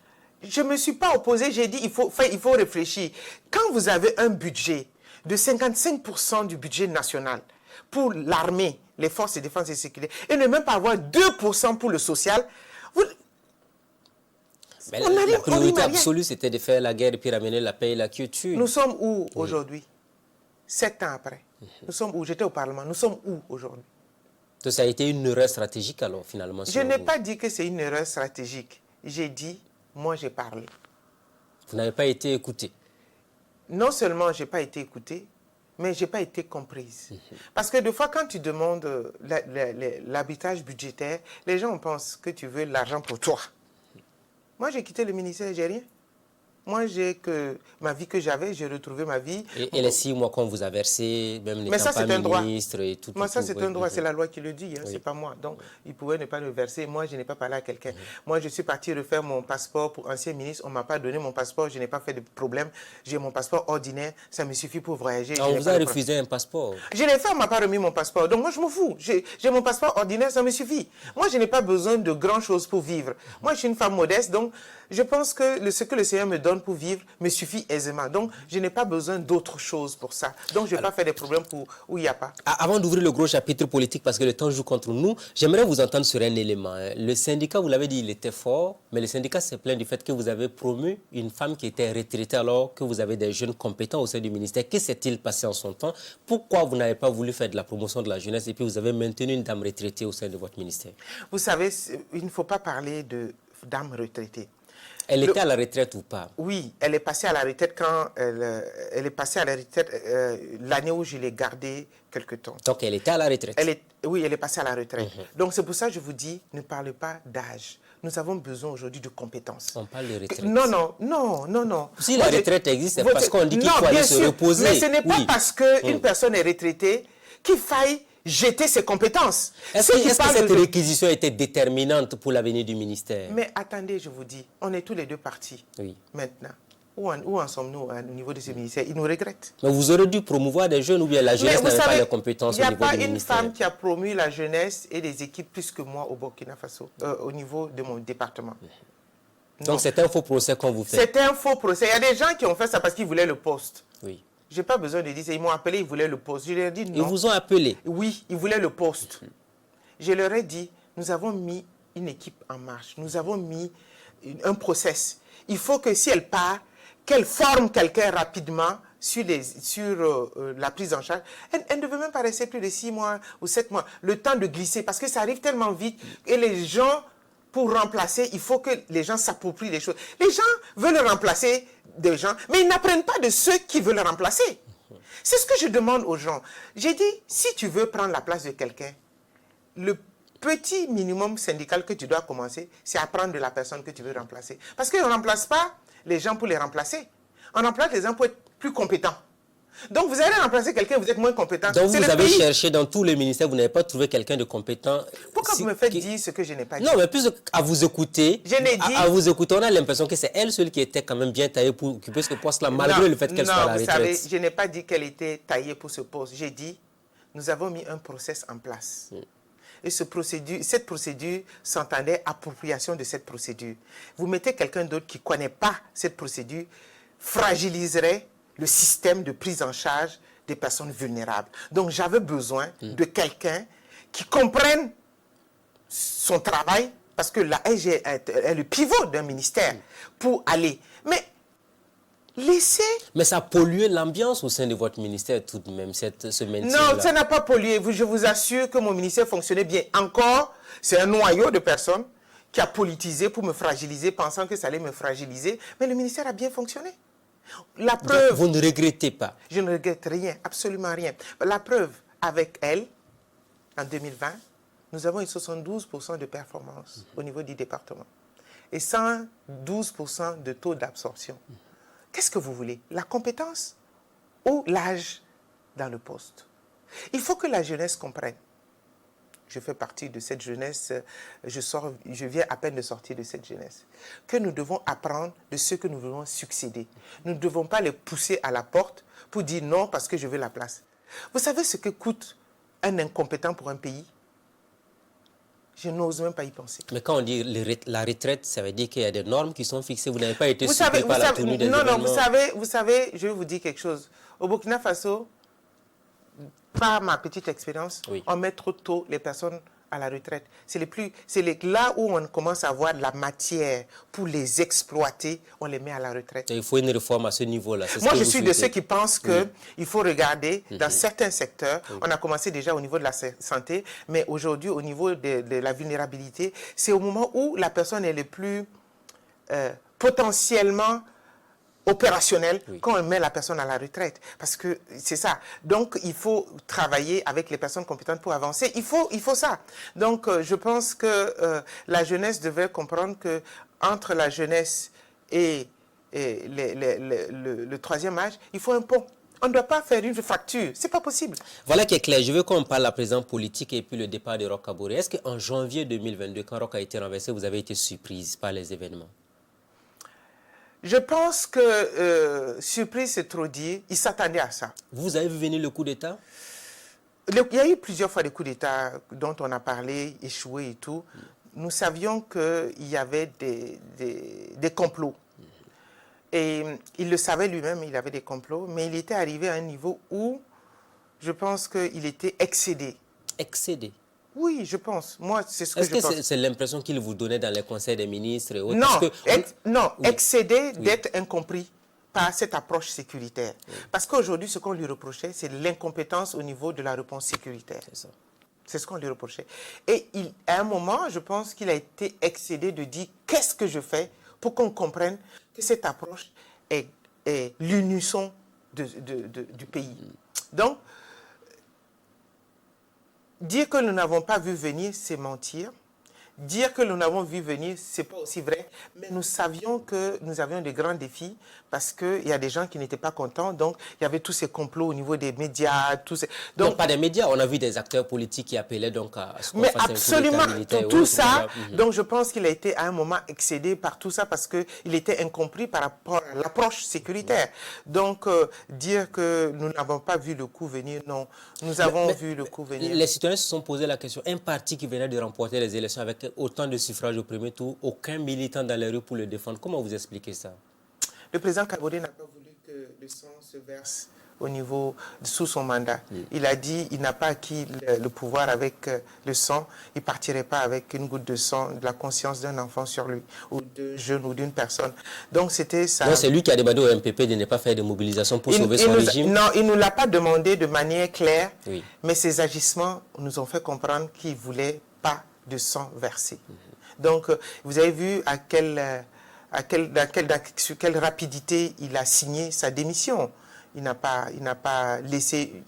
Je ne me suis pas opposé, j'ai dit il faut réfléchir. Quand vous avez un budget de 55% du budget national pour l'armée, les forces de défense et de sécurité, et ne même pas avoir 2% pour le social, la priorité absolue, c'était de faire la guerre et puis ramener la paix et la quiétude. Nous sommes où aujourd'hui? 7 ans après. Nous sommes où? J'étais au Parlement. Nous sommes où aujourd'hui? Donc ça a été une erreur stratégique alors finalement? Je n'ai pas dit que c'est une erreur stratégique. J'ai dit, moi j'ai parlé. Vous n'avez pas été écouté? Non seulement je n'ai pas été écouté, mais je n'ai pas été comprise. Parce que des fois, quand tu demandes l'arbitrage budgétaire, les gens pensent que tu veux l'argent pour toi. Moi, j'ai quitté le ministère, j'ai rien. Moi, j'ai que ma vie que j'avais, j'ai retrouvé ma vie. Et les 6 mois qu'on vous a versés, même les campagnes ministres et tout. Moi, ça, c'est un droit, c'est la loi qui le dit, hein, c'est pas moi. Donc, ils pouvaient ne pas le verser. Moi, je n'ai pas parlé à quelqu'un. Moi, je suis parti refaire mon passeport pour ancien ministre. On ne m'a pas donné mon passeport, je n'ai pas fait de problème. J'ai mon passeport ordinaire, ça me suffit pour voyager. On vous a refusé un passeport? Je l'ai fait, on ne m'a pas remis mon passeport. Donc, moi, je m'en fous. J'ai mon passeport ordinaire, ça me suffit. Moi, je n'ai pas besoin de grand-chose pour vivre. Moi, je suis une femme modeste, donc je pense que ce que le Seigneur me donne pour vivre me suffit aisément. Donc, je n'ai pas besoin d'autre chose pour ça. Donc, je ne vais pas faire des problèmes où il n'y a pas. Avant d'ouvrir le gros chapitre politique, parce que le temps joue contre nous, j'aimerais vous entendre sur un élément. Le syndicat, vous l'avez dit, il était fort, mais le syndicat s'est plaint du fait que vous avez promu une femme qui était retraitée alors que vous avez des jeunes compétents au sein du ministère. Que s'est-il passé en son temps? Pourquoi vous n'avez pas voulu faire de la promotion de la jeunesse et puis vous avez maintenu une dame retraitée au sein de votre ministère? Vous savez, il ne faut pas parler de dame retraitée. Elle était à la retraite ou pas? Oui, elle est passée à la retraite quand elle est passée à la retraite l'année où je l'ai gardée quelque temps. Donc elle était à la retraite? Oui, elle est passée à la retraite. Donc c'est pour ça que je vous dis, ne parlez pas d'âge. Nous avons besoin aujourd'hui de compétences. On parle de retraite. Non. Si la retraite existe, c'est parce qu'on dit qu'il faut aller se reposer. Mais ce n'est pas parce qu'une personne est retraitée qu'il faille jeter ses compétences. Est-ce que cette réquisition était déterminante pour l'avenir du ministère? Mais attendez, je vous dis, on est tous les deux partis maintenant. Où en sommes-nous au niveau de ce ministère? Ils nous regrettent. Mais vous aurez dû promouvoir des jeunes ou bien la jeunesse n'avait pas les compétences au niveau du ministère? Il n'y a pas une femme qui a promu la jeunesse et les équipes plus que moi au Burkina Faso, au niveau de mon département. Donc c'est un faux procès qu'on vous fait? C'est un faux procès. Il y a des gens qui ont fait ça parce qu'ils voulaient le poste. Oui. Je n'ai pas besoin de dire ça. Ils m'ont appelé, ils voulaient le poste. Je leur ai dit non. Ils vous ont appelé? Oui, ils voulaient le poste. Je leur ai dit, nous avons mis une équipe en marche. Nous avons mis un process. Il faut que si elle part, qu'elle forme quelqu'un rapidement sur la prise en charge. Elle ne veut même pas rester plus de 6 mois ou 7 mois. Le temps de glisser, parce que ça arrive tellement vite. Et les gens, pour remplacer, il faut que les gens s'approprient les choses. Les gens veulent remplacer des gens, mais ils n'apprennent pas de ceux qui veulent remplacer. C'est ce que je demande aux gens. J'ai dit, si tu veux prendre la place de quelqu'un, le petit minimum syndical que tu dois commencer, c'est apprendre de la personne que tu veux remplacer. Parce qu'on ne remplace pas les gens pour les remplacer. On remplace les gens pour être plus compétents. Donc, vous allez remplacer quelqu'un, vous êtes moins compétent. Donc, vous avez cherché dans tous les ministères, vous n'avez pas trouvé quelqu'un de compétent. Pourquoi vous me faites dire ce que je n'ai pas dit? Non, mais plus à vous écouter, à vous écouter, on a l'impression que c'est elle seule qui était quand même bien taillée pour occuper ce poste-là, malgré le fait qu'elle soit à la retraite. Non, vous savez, je n'ai pas dit qu'elle était taillée pour ce poste. J'ai dit, nous avons mis un process en place. Et cette procédure s'entendait appropriation de cette procédure. Vous mettez quelqu'un d'autre qui ne connaît pas cette procédure, fragiliserait le système de prise en charge des personnes vulnérables. Donc, j'avais besoin de quelqu'un qui comprenne son travail, parce que la SG est le pivot d'un ministère pour aller. Mais Laissez. Mais ça a pollué l'ambiance au sein de votre ministère tout de même, ce maintien-là. Non, ça n'a pas pollué. Je vous assure que mon ministère fonctionnait bien. Encore, c'est un noyau de personnes qui a politisé pour me fragiliser, pensant que ça allait me fragiliser. Mais le ministère a bien fonctionné. La preuve... Donc, vous ne regrettez pas? Je ne regrette rien, absolument rien. La preuve, avec elle, en 2020, nous avons eu 72% de performance au niveau du département et 112% de taux d'absorption. Qu'est-ce que vous voulez? La compétence ou l'âge dans le poste? Il faut que la jeunesse comprenne. Je fais partie de cette jeunesse, je viens à peine de sortir de cette jeunesse, que nous devons apprendre de ceux que nous voulons succéder. Nous ne devons pas les pousser à la porte pour dire non parce que je veux la place. Vous savez ce que coûte un incompétent pour un pays? Je n'ose même pas y penser. Mais quand on dit la retraite, ça veut dire qu'il y a des normes qui sont fixées. Vous n'avez pas été surpris par la tenue des événements. Non, vous savez, je vais vous dire quelque chose. Au Burkina Faso, par ma petite expérience, oui, on met trop tôt les personnes à la retraite. C'est là où on commence à avoir de la matière pour les exploiter, on les met à la retraite. Et il faut une réforme à ce niveau-là. Moi, je suis de ceux qui pensent qu'il faut regarder dans certains secteurs. On a commencé déjà au niveau de la santé, mais aujourd'hui, au niveau de la vulnérabilité, c'est au moment où la personne est le plus potentiellement opérationnel quand on met la personne à la retraite. Parce que c'est ça. Donc, il faut travailler avec les personnes compétentes pour avancer. Il faut ça. Donc, je pense que la jeunesse devait comprendre que entre la jeunesse et le troisième âge, il faut un pont. On ne doit pas faire une fracture. C'est pas possible. Voilà qui est clair. Je veux qu'on parle à présent politique et puis le départ de Roch Kaboré. Est-ce qu'en janvier 2022, quand Roch a été renversé, vous avez été surprise par les événements? Je pense que, surprise c'est trop dit, il s'attendait à ça. Vous avez vu venir le coup d'État? Il y a eu plusieurs fois des coups d'État dont on a parlé, échoués et tout. Nous savions qu'il y avait des complots. Et il le savait lui-même, il avait des complots, mais il était arrivé à un niveau où je pense qu'il était excédé. Excédé? Oui, je pense. Moi, c'est ce que je pense. Est-ce que c'est l'impression qu'il vous donnait dans les conseils des ministres et autres? Non, excédé d'être incompris par cette approche sécuritaire. Parce qu'aujourd'hui, ce qu'on lui reprochait, c'est l'incompétence au niveau de la réponse sécuritaire. C'est ça. C'est ce qu'on lui reprochait. Et à un moment, je pense qu'il a été excédé de dire « Qu'est-ce que je fais ?» pour qu'on comprenne que cette approche est l'unisson du pays. Donc, dire que nous n'avons pas vu venir, c'est mentir. Dire que nous n'avons vu venir, ce n'est pas aussi vrai. Mais nous savions que nous avions de grands défis parce qu'il y a des gens qui n'étaient pas contents. Donc, il y avait tous ces complots au niveau des médias. Donc, pas des médias, on a vu des acteurs politiques qui appelaient donc à ce qu'on fasse absolument, un coup d'État militaire. Tout ça. Donc, je pense qu'il a été à un moment excédé par tout ça parce qu'il était incompris par rapport à l'approche sécuritaire. Donc, dire que nous n'avons pas vu le coup venir, non. Nous avons vu le coup venir. Les citoyens se sont posé la question. Un parti qui venait de remporter les élections avec autant de suffrages au premier tour, aucun militant dans les rues pour le défendre. Comment vous expliquez ça? Le président Kaboré n'a pas voulu que le sang se verse au niveau, sous son mandat. Il a dit qu'il n'a pas acquis le pouvoir avec le sang. Il ne partirait pas avec une goutte de sang, de la conscience d'un enfant sur lui, ou d'un jeune, ou d'une personne. Donc c'était ça. Donc c'est lui qui a demandé au MPP de ne pas faire de mobilisation pour sauver son régime? Non, il ne nous l'a pas demandé de manière claire, mais ses agissements nous ont fait comprendre qu'il ne voulait pas de sang versé. Donc, vous avez vu sur quelle rapidité il a signé sa démission. Il n'a pas laissé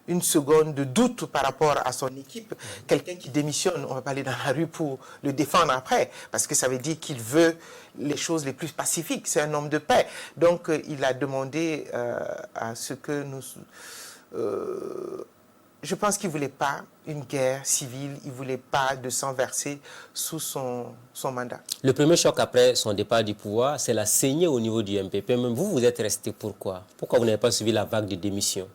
une seconde de doute par rapport à son équipe. Quelqu'un qui démissionne, on ne va pas aller dans la rue pour le défendre après, parce que ça veut dire qu'il veut les choses les plus pacifiques. C'est un homme de paix. Donc, il a demandé à ce que nous... je pense qu'il ne voulait pas une guerre civile, il ne voulait pas de sang versé sous son mandat. Le premier choc après son départ du pouvoir, c'est la saignée au niveau du MPP. Même vous êtes resté pourquoi? Pourquoi vous n'avez pas suivi la vague de démission?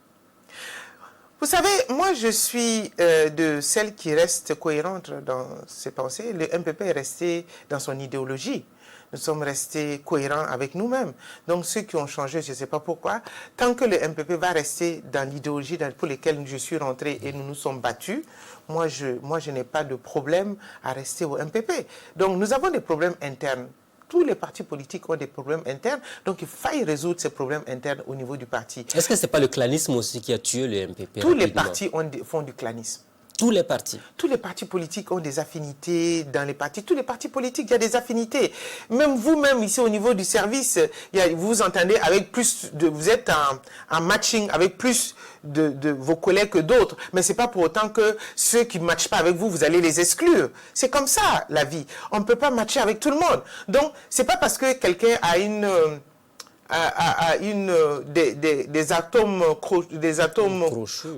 Vous savez, moi je suis de celle qui reste cohérente dans ses pensées. Le MPP est resté dans son idéologie. Nous sommes restés cohérents avec nous-mêmes. Donc ceux qui ont changé, je ne sais pas pourquoi, tant que le MPP va rester dans l'idéologie pour laquelle je suis rentré et nous nous sommes battus, moi je n'ai pas de problème à rester au MPP. Donc nous avons des problèmes internes tous les partis politiques ont des problèmes internes, donc il faille résoudre ces problèmes internes au niveau du parti. Est-ce que ce n'est pas le clanisme aussi qui a tué le MPP? Tous les partis font du clanisme. Tous les partis? Tous les partis politiques ont des affinités dans les partis. Tous les partis politiques, il y a des affinités. Même vous-même, ici, au niveau du service, vous vous entendez avec plus de... Vous êtes en matching avec plus de vos collègues que d'autres. Mais ce n'est pas pour autant que ceux qui ne matchent pas avec vous, vous allez les exclure. C'est comme ça, la vie. On ne peut pas matcher avec tout le monde. Donc, ce n'est pas parce que quelqu'un a des atomes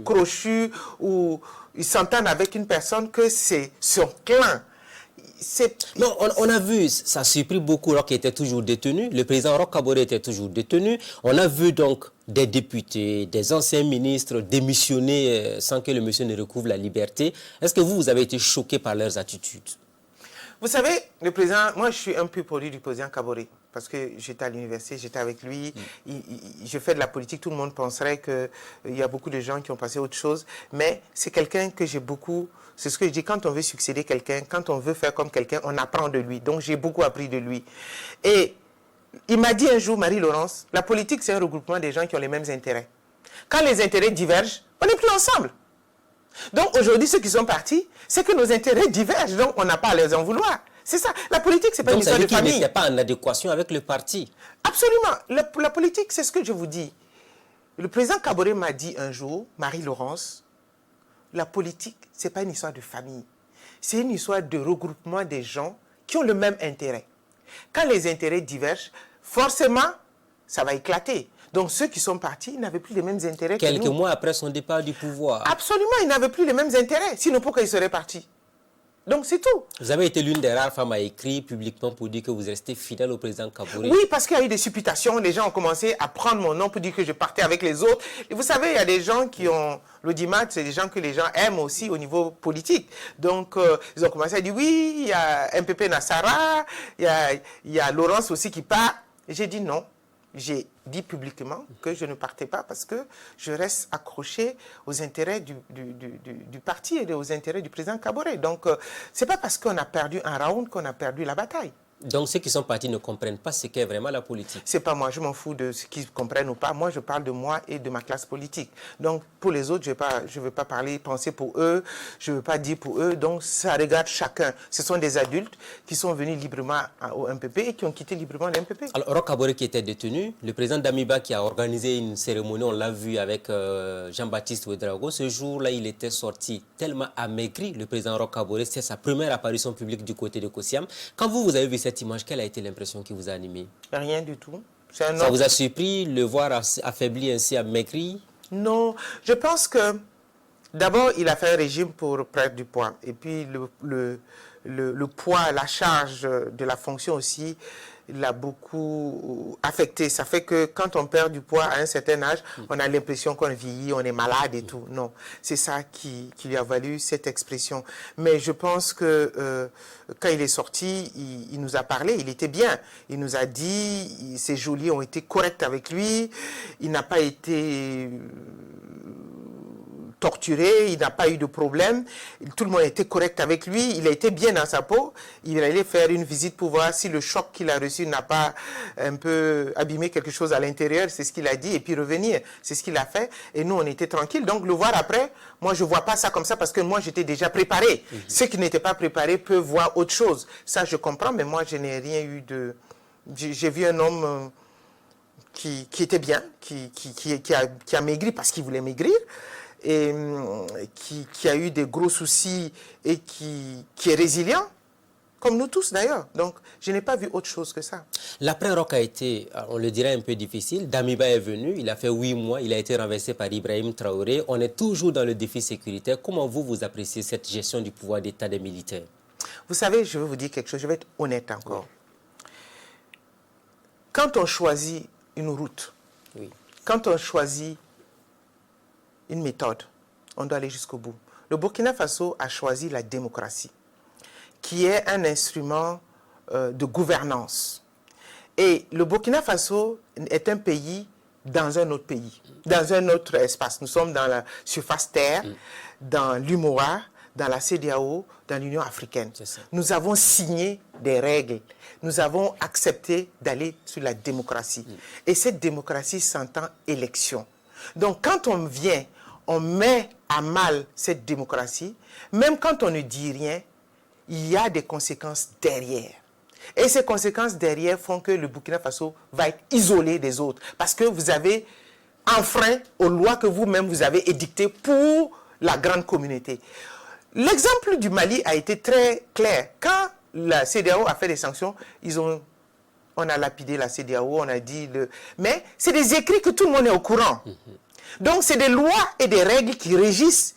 crochus ou ils s'entendent avec une personne que c'est son clan. Non, on a vu, ça a surpris beaucoup alors qu'il était toujours détenu. Le président Roch Kaboré était toujours détenu. On a vu donc des députés, des anciens ministres démissionner sans que le monsieur ne recouvre la liberté. Est-ce que vous avez été choqué par leurs attitudes? Vous savez, le président, moi je suis un peu produit du président Kaboré. Parce que j'étais à l'université, j'étais avec lui, je fais de la politique, tout le monde penserait qu'il y a beaucoup de gens qui ont passé autre chose, mais c'est quelqu'un que j'ai beaucoup, c'est ce que je dis, quand on veut succéder quelqu'un, quand on veut faire comme quelqu'un, on apprend de lui, donc j'ai beaucoup appris de lui. Et il m'a dit un jour, Marie-Laurence, la politique c'est un regroupement des gens qui ont les mêmes intérêts. Quand les intérêts divergent, on n'est plus ensemble. Donc aujourd'hui, ceux qui sont partis, c'est que nos intérêts divergent, donc on n'a pas à les en vouloir. C'est ça. La politique, c'est pas une histoire de famille. Donc, ça veut dire qu'il n'était pas en adéquation avec le parti. Absolument. La politique, c'est ce que je vous dis. Le président Kaboré m'a dit un jour, Marie-Laurence, la politique, c'est pas une histoire de famille. C'est une histoire de regroupement des gens qui ont le même intérêt. Quand les intérêts divergent, forcément, ça va éclater. Donc ceux qui sont partis n'avaient plus les mêmes intérêts que nous. Quelques mois après son départ du pouvoir. Absolument, ils n'avaient plus les mêmes intérêts. Sinon, pourquoi ils seraient partis? Donc c'est tout. Vous avez été l'une des rares femmes à écrire publiquement pour dire que vous restez fidèle au président Kaboré. Oui, parce qu'il y a eu des supputations. Les gens ont commencé à prendre mon nom pour dire que je partais avec les autres. Et vous savez, il y a des gens qui ont... L'audimat, c'est des gens que les gens aiment aussi au niveau politique. Donc, ils ont commencé à dire, oui, il y a MPP Nassara, il y a Laurence aussi qui part. Et j'ai dit non. J'ai dit publiquement que je ne partais pas parce que je reste accroché aux intérêts du parti et aux intérêts du président Kaboré. Donc, ce n'est pas parce qu'on a perdu un round qu'on a perdu la bataille. Donc, ceux qui sont partis ne comprennent pas ce qu'est vraiment la politique. Ce n'est pas moi, je m'en fous de ce qu'ils comprennent ou pas. Moi, je parle de moi et de ma classe politique. Donc, pour les autres, je ne veux pas penser pour eux, je ne veux pas dire pour eux. Donc, ça regarde chacun. Ce sont des adultes qui sont venus librement au MPP et qui ont quitté librement le MPP. Alors, Roch Kaboré qui était détenu, le président Damiba qui a organisé une cérémonie, on l'a vu avec Jean-Baptiste Ouedraogo. Ce jour-là, il était sorti tellement amaigri, le président Roch Kaboré. C'est sa première apparition publique du côté de Kossiam. Quand vous avez vu cette image, quelle a été l'impression qui vous a animé? Rien du tout. Ça vous a surpris, le voir affaibli ainsi, amaigri? Non, je pense que d'abord, il a fait un régime pour perdre du poids. Et puis, le poids, la charge de la fonction aussi, l'a beaucoup affecté. Ça fait que quand on perd du poids à un certain âge, on a l'impression qu'on vieillit, on est malade et tout. Non, c'est ça qui lui a valu cette expression. Mais je pense que quand il est sorti, il nous a parlé, il était bien. Il nous a dit, ses geôliers ont été corrects avec lui, il n'a pas été torturé, il n'a pas eu de problème, tout le monde était correct avec lui, il a été bien dans sa peau, il allait faire une visite pour voir si le choc qu'il a reçu n'a pas un peu abîmé quelque chose à l'intérieur, c'est ce qu'il a dit, et puis revenir, c'est ce qu'il a fait, et nous on était tranquilles, donc le voir après, moi je ne vois pas ça comme ça parce que moi j'étais déjà préparé, ceux qui n'étaient pas préparés peuvent voir autre chose, ça je comprends, mais moi je n'ai rien eu de... J'ai vu un homme qui était bien, qui a maigri parce qu'il voulait maigrir, et qui a eu des gros soucis et qui est résilient, comme nous tous d'ailleurs. Donc, je n'ai pas vu autre chose que ça. L'après-Roch a été, on le dirait, un peu difficile. Damiba est venu, il a fait 8 mois, il a été renversé par Ibrahim Traoré. On est toujours dans le défi sécuritaire. Comment vous appréciez cette gestion du pouvoir d'État des militaires? Vous savez, je vais vous dire quelque chose, je vais être honnête encore. Quand on choisit une route, quand on choisit une méthode, on doit aller jusqu'au bout. Le Burkina Faso a choisi la démocratie, qui est un instrument de gouvernance. Et le Burkina Faso est un pays dans un autre pays, dans un autre espace. Nous sommes dans la surface terre, dans l'UMOA, dans la CEDEAO, dans l'Union africaine. Nous avons signé des règles. Nous avons accepté d'aller sur la démocratie. Et cette démocratie s'entend élection. Donc quand on vient, on met à mal cette démocratie, même quand on ne dit rien, il y a des conséquences derrière. Et ces conséquences derrière font que le Burkina Faso va être isolé des autres. Parce que vous avez enfreint aux lois que vous-même vous avez édictées pour la grande communauté. L'exemple du Mali a été très clair. Quand la CEDEAO a fait des sanctions, on a lapidé la CEDEAO, on a dit... Mais c'est des écrits que tout le monde est au courant. Donc c'est des lois et des règles qui régissent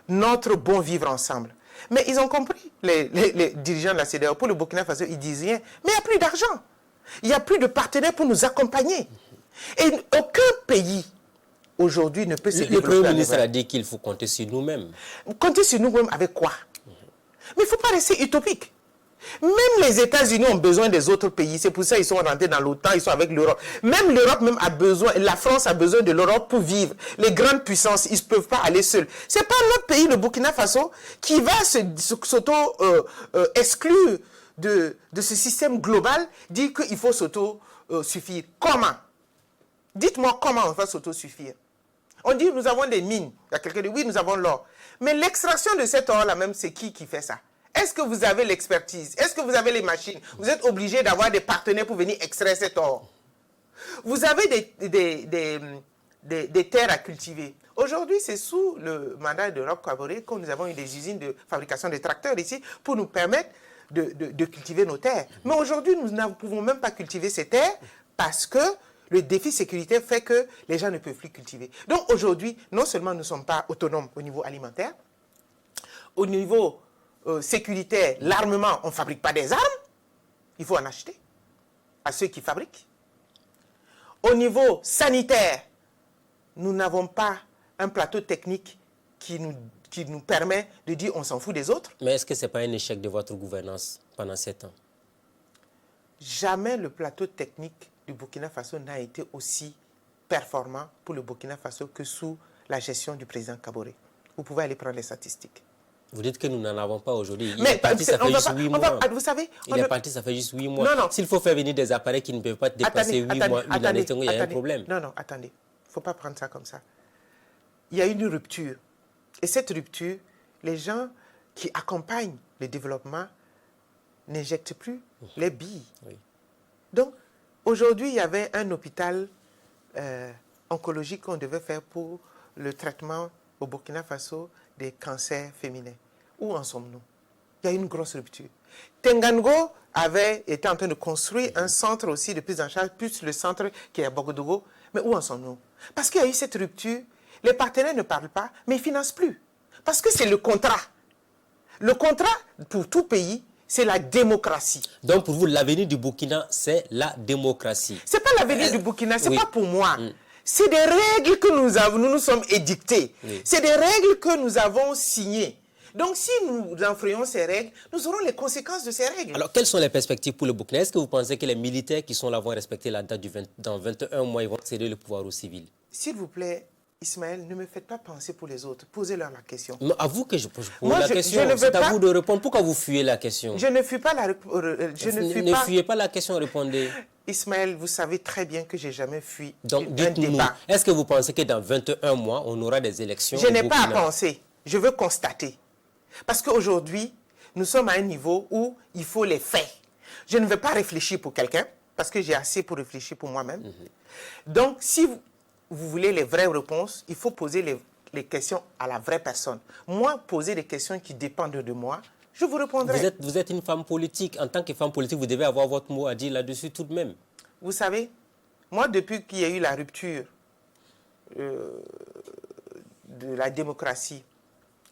notre bon vivre ensemble. Mais ils ont compris, les dirigeants de la CEDEAO, pour le Burkina Faso, ils disent rien. Mais il n'y a plus d'argent. Il n'y a plus de partenaires pour nous accompagner. Et aucun pays aujourd'hui ne peut se développer. Le Premier ministre a dit qu'il faut compter sur nous-mêmes. Compter sur nous-mêmes avec quoi? Mais il ne faut pas rester utopique. Même les États-Unis ont besoin des autres pays. C'est pour ça qu'ils sont rentrés dans l'OTAN, ils sont avec l'Europe. Même l'Europe même a besoin, la France a besoin de l'Europe pour vivre. Les grandes puissances, ils ne peuvent pas aller seuls. Ce n'est pas notre pays, le Burkina Faso, qui va s'auto-exclure de ce système global, dire qu'il faut s'auto-suffire. Comment? Dites-moi comment on va s'auto-suffire. On dit nous avons des mines. Il y a quelqu'un qui dit oui, nous avons l'or. Mais l'extraction de cet or-là même, c'est qui fait ça? Est-ce que vous avez l'expertise? Est-ce que vous avez les machines? Vous êtes obligé d'avoir des partenaires pour venir extraire cet or. Vous avez des terres à cultiver. Aujourd'hui, c'est sous le mandat de Roch Kaboré que nous avons eu des usines de fabrication de tracteurs ici pour nous permettre de cultiver nos terres. Mais aujourd'hui, nous ne pouvons même pas cultiver ces terres parce que le défi sécuritaire fait que les gens ne peuvent plus cultiver. Donc aujourd'hui, non seulement nous ne sommes pas autonomes au niveau alimentaire, au niveau sécuritaire, l'armement, on ne fabrique pas des armes, il faut en acheter à ceux qui fabriquent. Au niveau sanitaire, nous n'avons pas un plateau technique qui nous permet de dire on s'en fout des autres. Mais est-ce que ce n'est pas un échec de votre gouvernance pendant 7 ans? Jamais le plateau technique du Burkina Faso n'a été aussi performant pour le Burkina Faso que sous la gestion du président Kaboré. Vous pouvez aller prendre les statistiques. Vous dites que nous n'en avons pas aujourd'hui. Il est parti, ça fait juste 8 mois. Vous savez, il est parti, ça fait juste 8 mois. S'il faut faire venir des appareils qui ne peuvent pas dépasser 8 mois, il y a un problème. Non, attendez. Il ne faut pas prendre ça comme ça. Il y a une rupture. Et cette rupture, les gens qui accompagnent le développement n'injectent plus les billes. Oui. Donc, aujourd'hui, il y avait un hôpital oncologique qu'on devait faire pour le traitement au Burkina Faso des cancers féminins. Où en sommes-nous? Il y a une grosse rupture. Tengango était en train de construire un centre aussi de prise en charge, plus le centre qui est à Bogodogo. Mais où en sommes-nous? Parce qu'il y a eu cette rupture. Les partenaires ne parlent pas, mais ils ne financent plus. Parce que c'est le contrat. Le contrat, pour tout pays, c'est la démocratie. Donc pour vous, l'avenir du Burkina, c'est la démocratie. Ce n'est pas l'avenir du Burkina, ce n'est pas pour moi. C'est des règles que nous nous sommes édictées. Oui. C'est des règles que nous avons signées. Donc si nous enfreignons ces règles, nous aurons les conséquences de ces règles. Alors quelles sont les perspectives pour le Burkina? Est-ce que vous pensez que les militaires qui sont là vont respecter la date dans 21 mois, ils vont céder le pouvoir aux civils? S'il vous plaît, Ismaël, ne me faites pas penser pour les autres. Posez-leur la question. Non, à vous que je pose la question. C'est à vous de répondre. Pourquoi vous fuyez la question? Je ne fuis pas la Ne fuyez pas la question, répondez. Ismaël, vous savez très bien que je n'ai jamais fui un débat. Est-ce que vous pensez que dans 21 mois, on aura des élections? Je n'ai pas à penser. Je veux constater. Parce qu'aujourd'hui, nous sommes à un niveau où il faut les faits. Je ne veux pas réfléchir pour quelqu'un, parce que j'ai assez pour réfléchir pour moi-même. Donc, si vous voulez les vraies réponses, il faut poser les questions à la vraie personne. Moi, poser des questions qui dépendent de moi, je vous répondrai. Vous êtes une femme politique. En tant que femme politique, vous devez avoir votre mot à dire là-dessus tout de même. Vous savez, moi, depuis qu'il y a eu la rupture de la démocratie,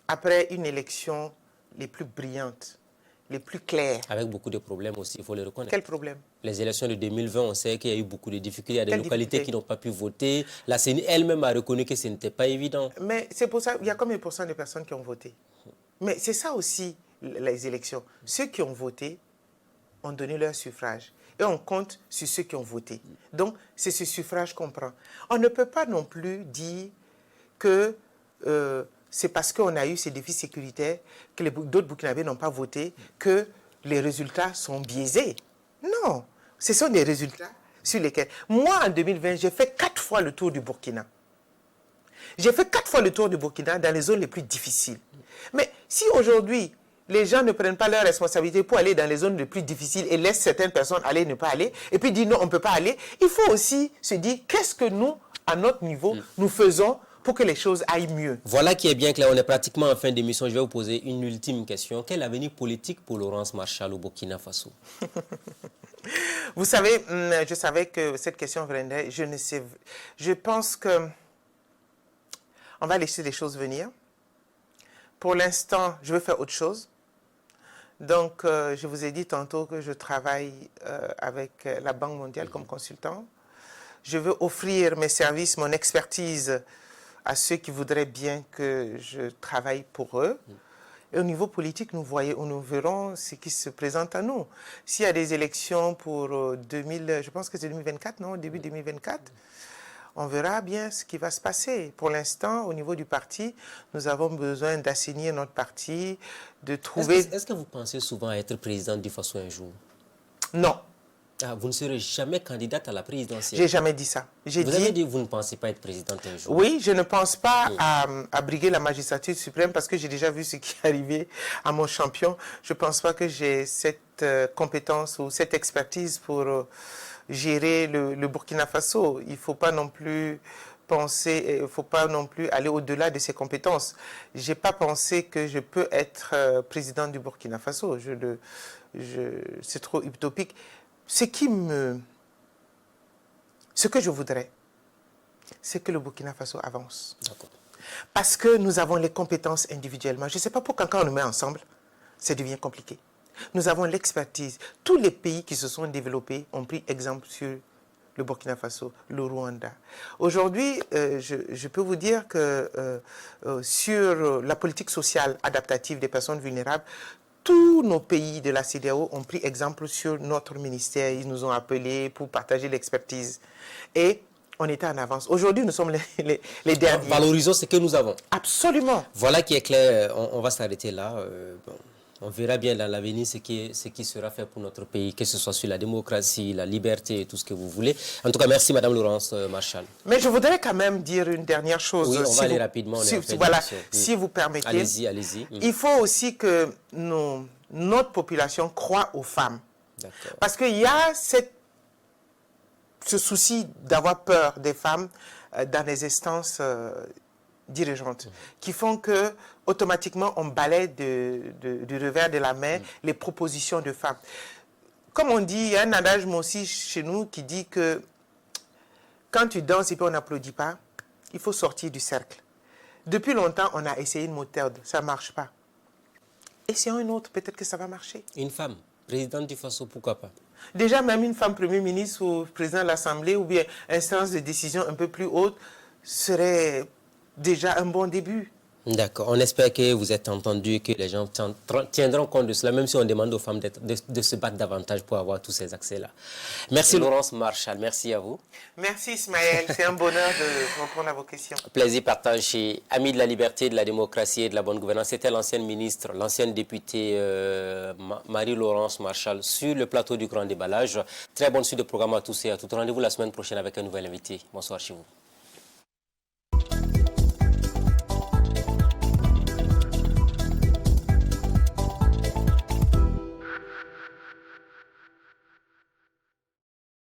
après une élection les plus brillantes, les plus claires. Avec beaucoup de problèmes aussi, il faut le reconnaître. Quel problème? Les élections de 2020, on sait qu'il y a eu beaucoup de difficultés. Il y a des localités qui n'ont pas pu voter. La CENI elle-même a reconnu que ce n'était pas évident. Mais c'est pour ça, il y a combien de pourcents de personnes qui ont voté? Mais c'est ça aussi, les élections. Ceux qui ont voté ont donné leur suffrage. Et on compte sur ceux qui ont voté. Donc, c'est ce suffrage qu'on prend. On ne peut pas non plus dire que c'est parce qu'on a eu ces défis sécuritaires que d'autres Burkinabés n'ont pas voté que les résultats sont biaisés. Non, ce sont des résultats sur lesquels... Moi, en 2020, j'ai fait 4 fois le tour du Burkina. J'ai fait 4 fois le tour du Burkina dans les zones les plus difficiles. Mais si aujourd'hui, les gens ne prennent pas leurs responsabilités pour aller dans les zones les plus difficiles et laissent certaines personnes aller, ne pas aller, et puis dire non, on ne peut pas aller, il faut aussi se dire qu'est-ce que nous, à notre niveau, nous faisons pour que les choses aillent mieux. Voilà qui est bien clair, on est pratiquement en fin d'émission. Je vais vous poser une ultime question. Quel avenir politique pour Laurence Marshall au Burkina Faso? Vous savez, je savais que cette question viendrait. Je ne sais. Je pense que on va laisser les choses venir. Pour l'instant, je veux faire autre chose. Donc, je vous ai dit tantôt que je travaille avec la Banque mondiale comme consultant. Je veux offrir mes services, mon expertise à ceux qui voudraient bien que je travaille pour eux. Et au niveau politique, nous verrons ce qui se présente à nous. S'il y a des élections pour je pense que c'est 2024, non, début 2024, on verra bien ce qui va se passer. Pour l'instant, au niveau du parti, nous avons besoin d'assainir notre parti, de trouver... Est-ce que vous pensez souvent à être présidente du Faso un jour? Non. Ah, vous ne serez jamais candidate à la présidentielle? J'ai jamais dit ça. Vous avez dit que vous ne pensez pas être présidente un jour? Oui, je ne pense pas à briguer la magistrature suprême parce que j'ai déjà vu ce qui est arrivé à mon champion. Je ne pense pas que j'ai cette compétence ou cette expertise pour gérer le Burkina Faso. Il ne faut pas non plus penser, il ne faut pas non plus aller au-delà de ses compétences. Je n'ai pas pensé que je peux être président du Burkina Faso. C'est trop utopique. Ce que je voudrais, c'est que le Burkina Faso avance. Parce que nous avons les compétences individuellement. Je ne sais pas pourquoi quand on nous met ensemble, ça devient compliqué. Nous avons l'expertise. Tous les pays qui se sont développés ont pris exemple sur le Burkina Faso, le Rwanda. Aujourd'hui, je peux vous dire que sur la politique sociale adaptative des personnes vulnérables, tous nos pays de la CEDEAO ont pris exemple sur notre ministère. Ils nous ont appelés pour partager l'expertise. Et on était en avance. Aujourd'hui, nous sommes les derniers. Valorisons ce que nous avons. Absolument. Voilà qui est clair. On va s'arrêter là. On verra bien dans l'avenir ce qui sera fait pour notre pays, que ce soit sur la démocratie, la liberté et tout ce que vous voulez. En tout cas, merci Madame Laurence Marshall. Mais je voudrais quand même dire une dernière chose. Oui, on va aller rapidement. Si vous permettez. Allez-y, allez-y. Il faut aussi que notre population croie aux femmes. Parce qu'il y a ce souci d'avoir peur des femmes dans les instances dirigeantes, qui font que automatiquement on balaie du revers de la main les propositions de femmes. Comme on dit, il y a un adage moi aussi chez nous qui dit que quand tu danses et puis on n'applaudit pas, il faut sortir du cercle. Depuis longtemps, on a essayé une méthode, ça ne marche pas. Essayons une autre, peut-être que ça va marcher. Une femme, présidente du Faso, pourquoi pas? Déjà, même une femme Premier ministre ou président de l'Assemblée ou bien instance de décision un peu plus haute serait déjà un bon début. D'accord. On espère que vous êtes entendus et que les gens tiendront compte de cela, même si on demande aux femmes de se battre davantage pour avoir tous ces accès-là. Merci Laurence Marshall, merci à vous. Merci Ismaël, c'est un bonheur de répondre à vos questions. Plaisir partagé. Amis de la liberté, de la démocratie et de la bonne gouvernance, c'était l'ancienne ministre, l'ancienne députée Marie-Laurence Marshall sur le plateau du Grand Déballage. Très bonne suite de programme à tous et à toutes. Rendez-vous la semaine prochaine avec un nouvel invité. Bonsoir chez vous.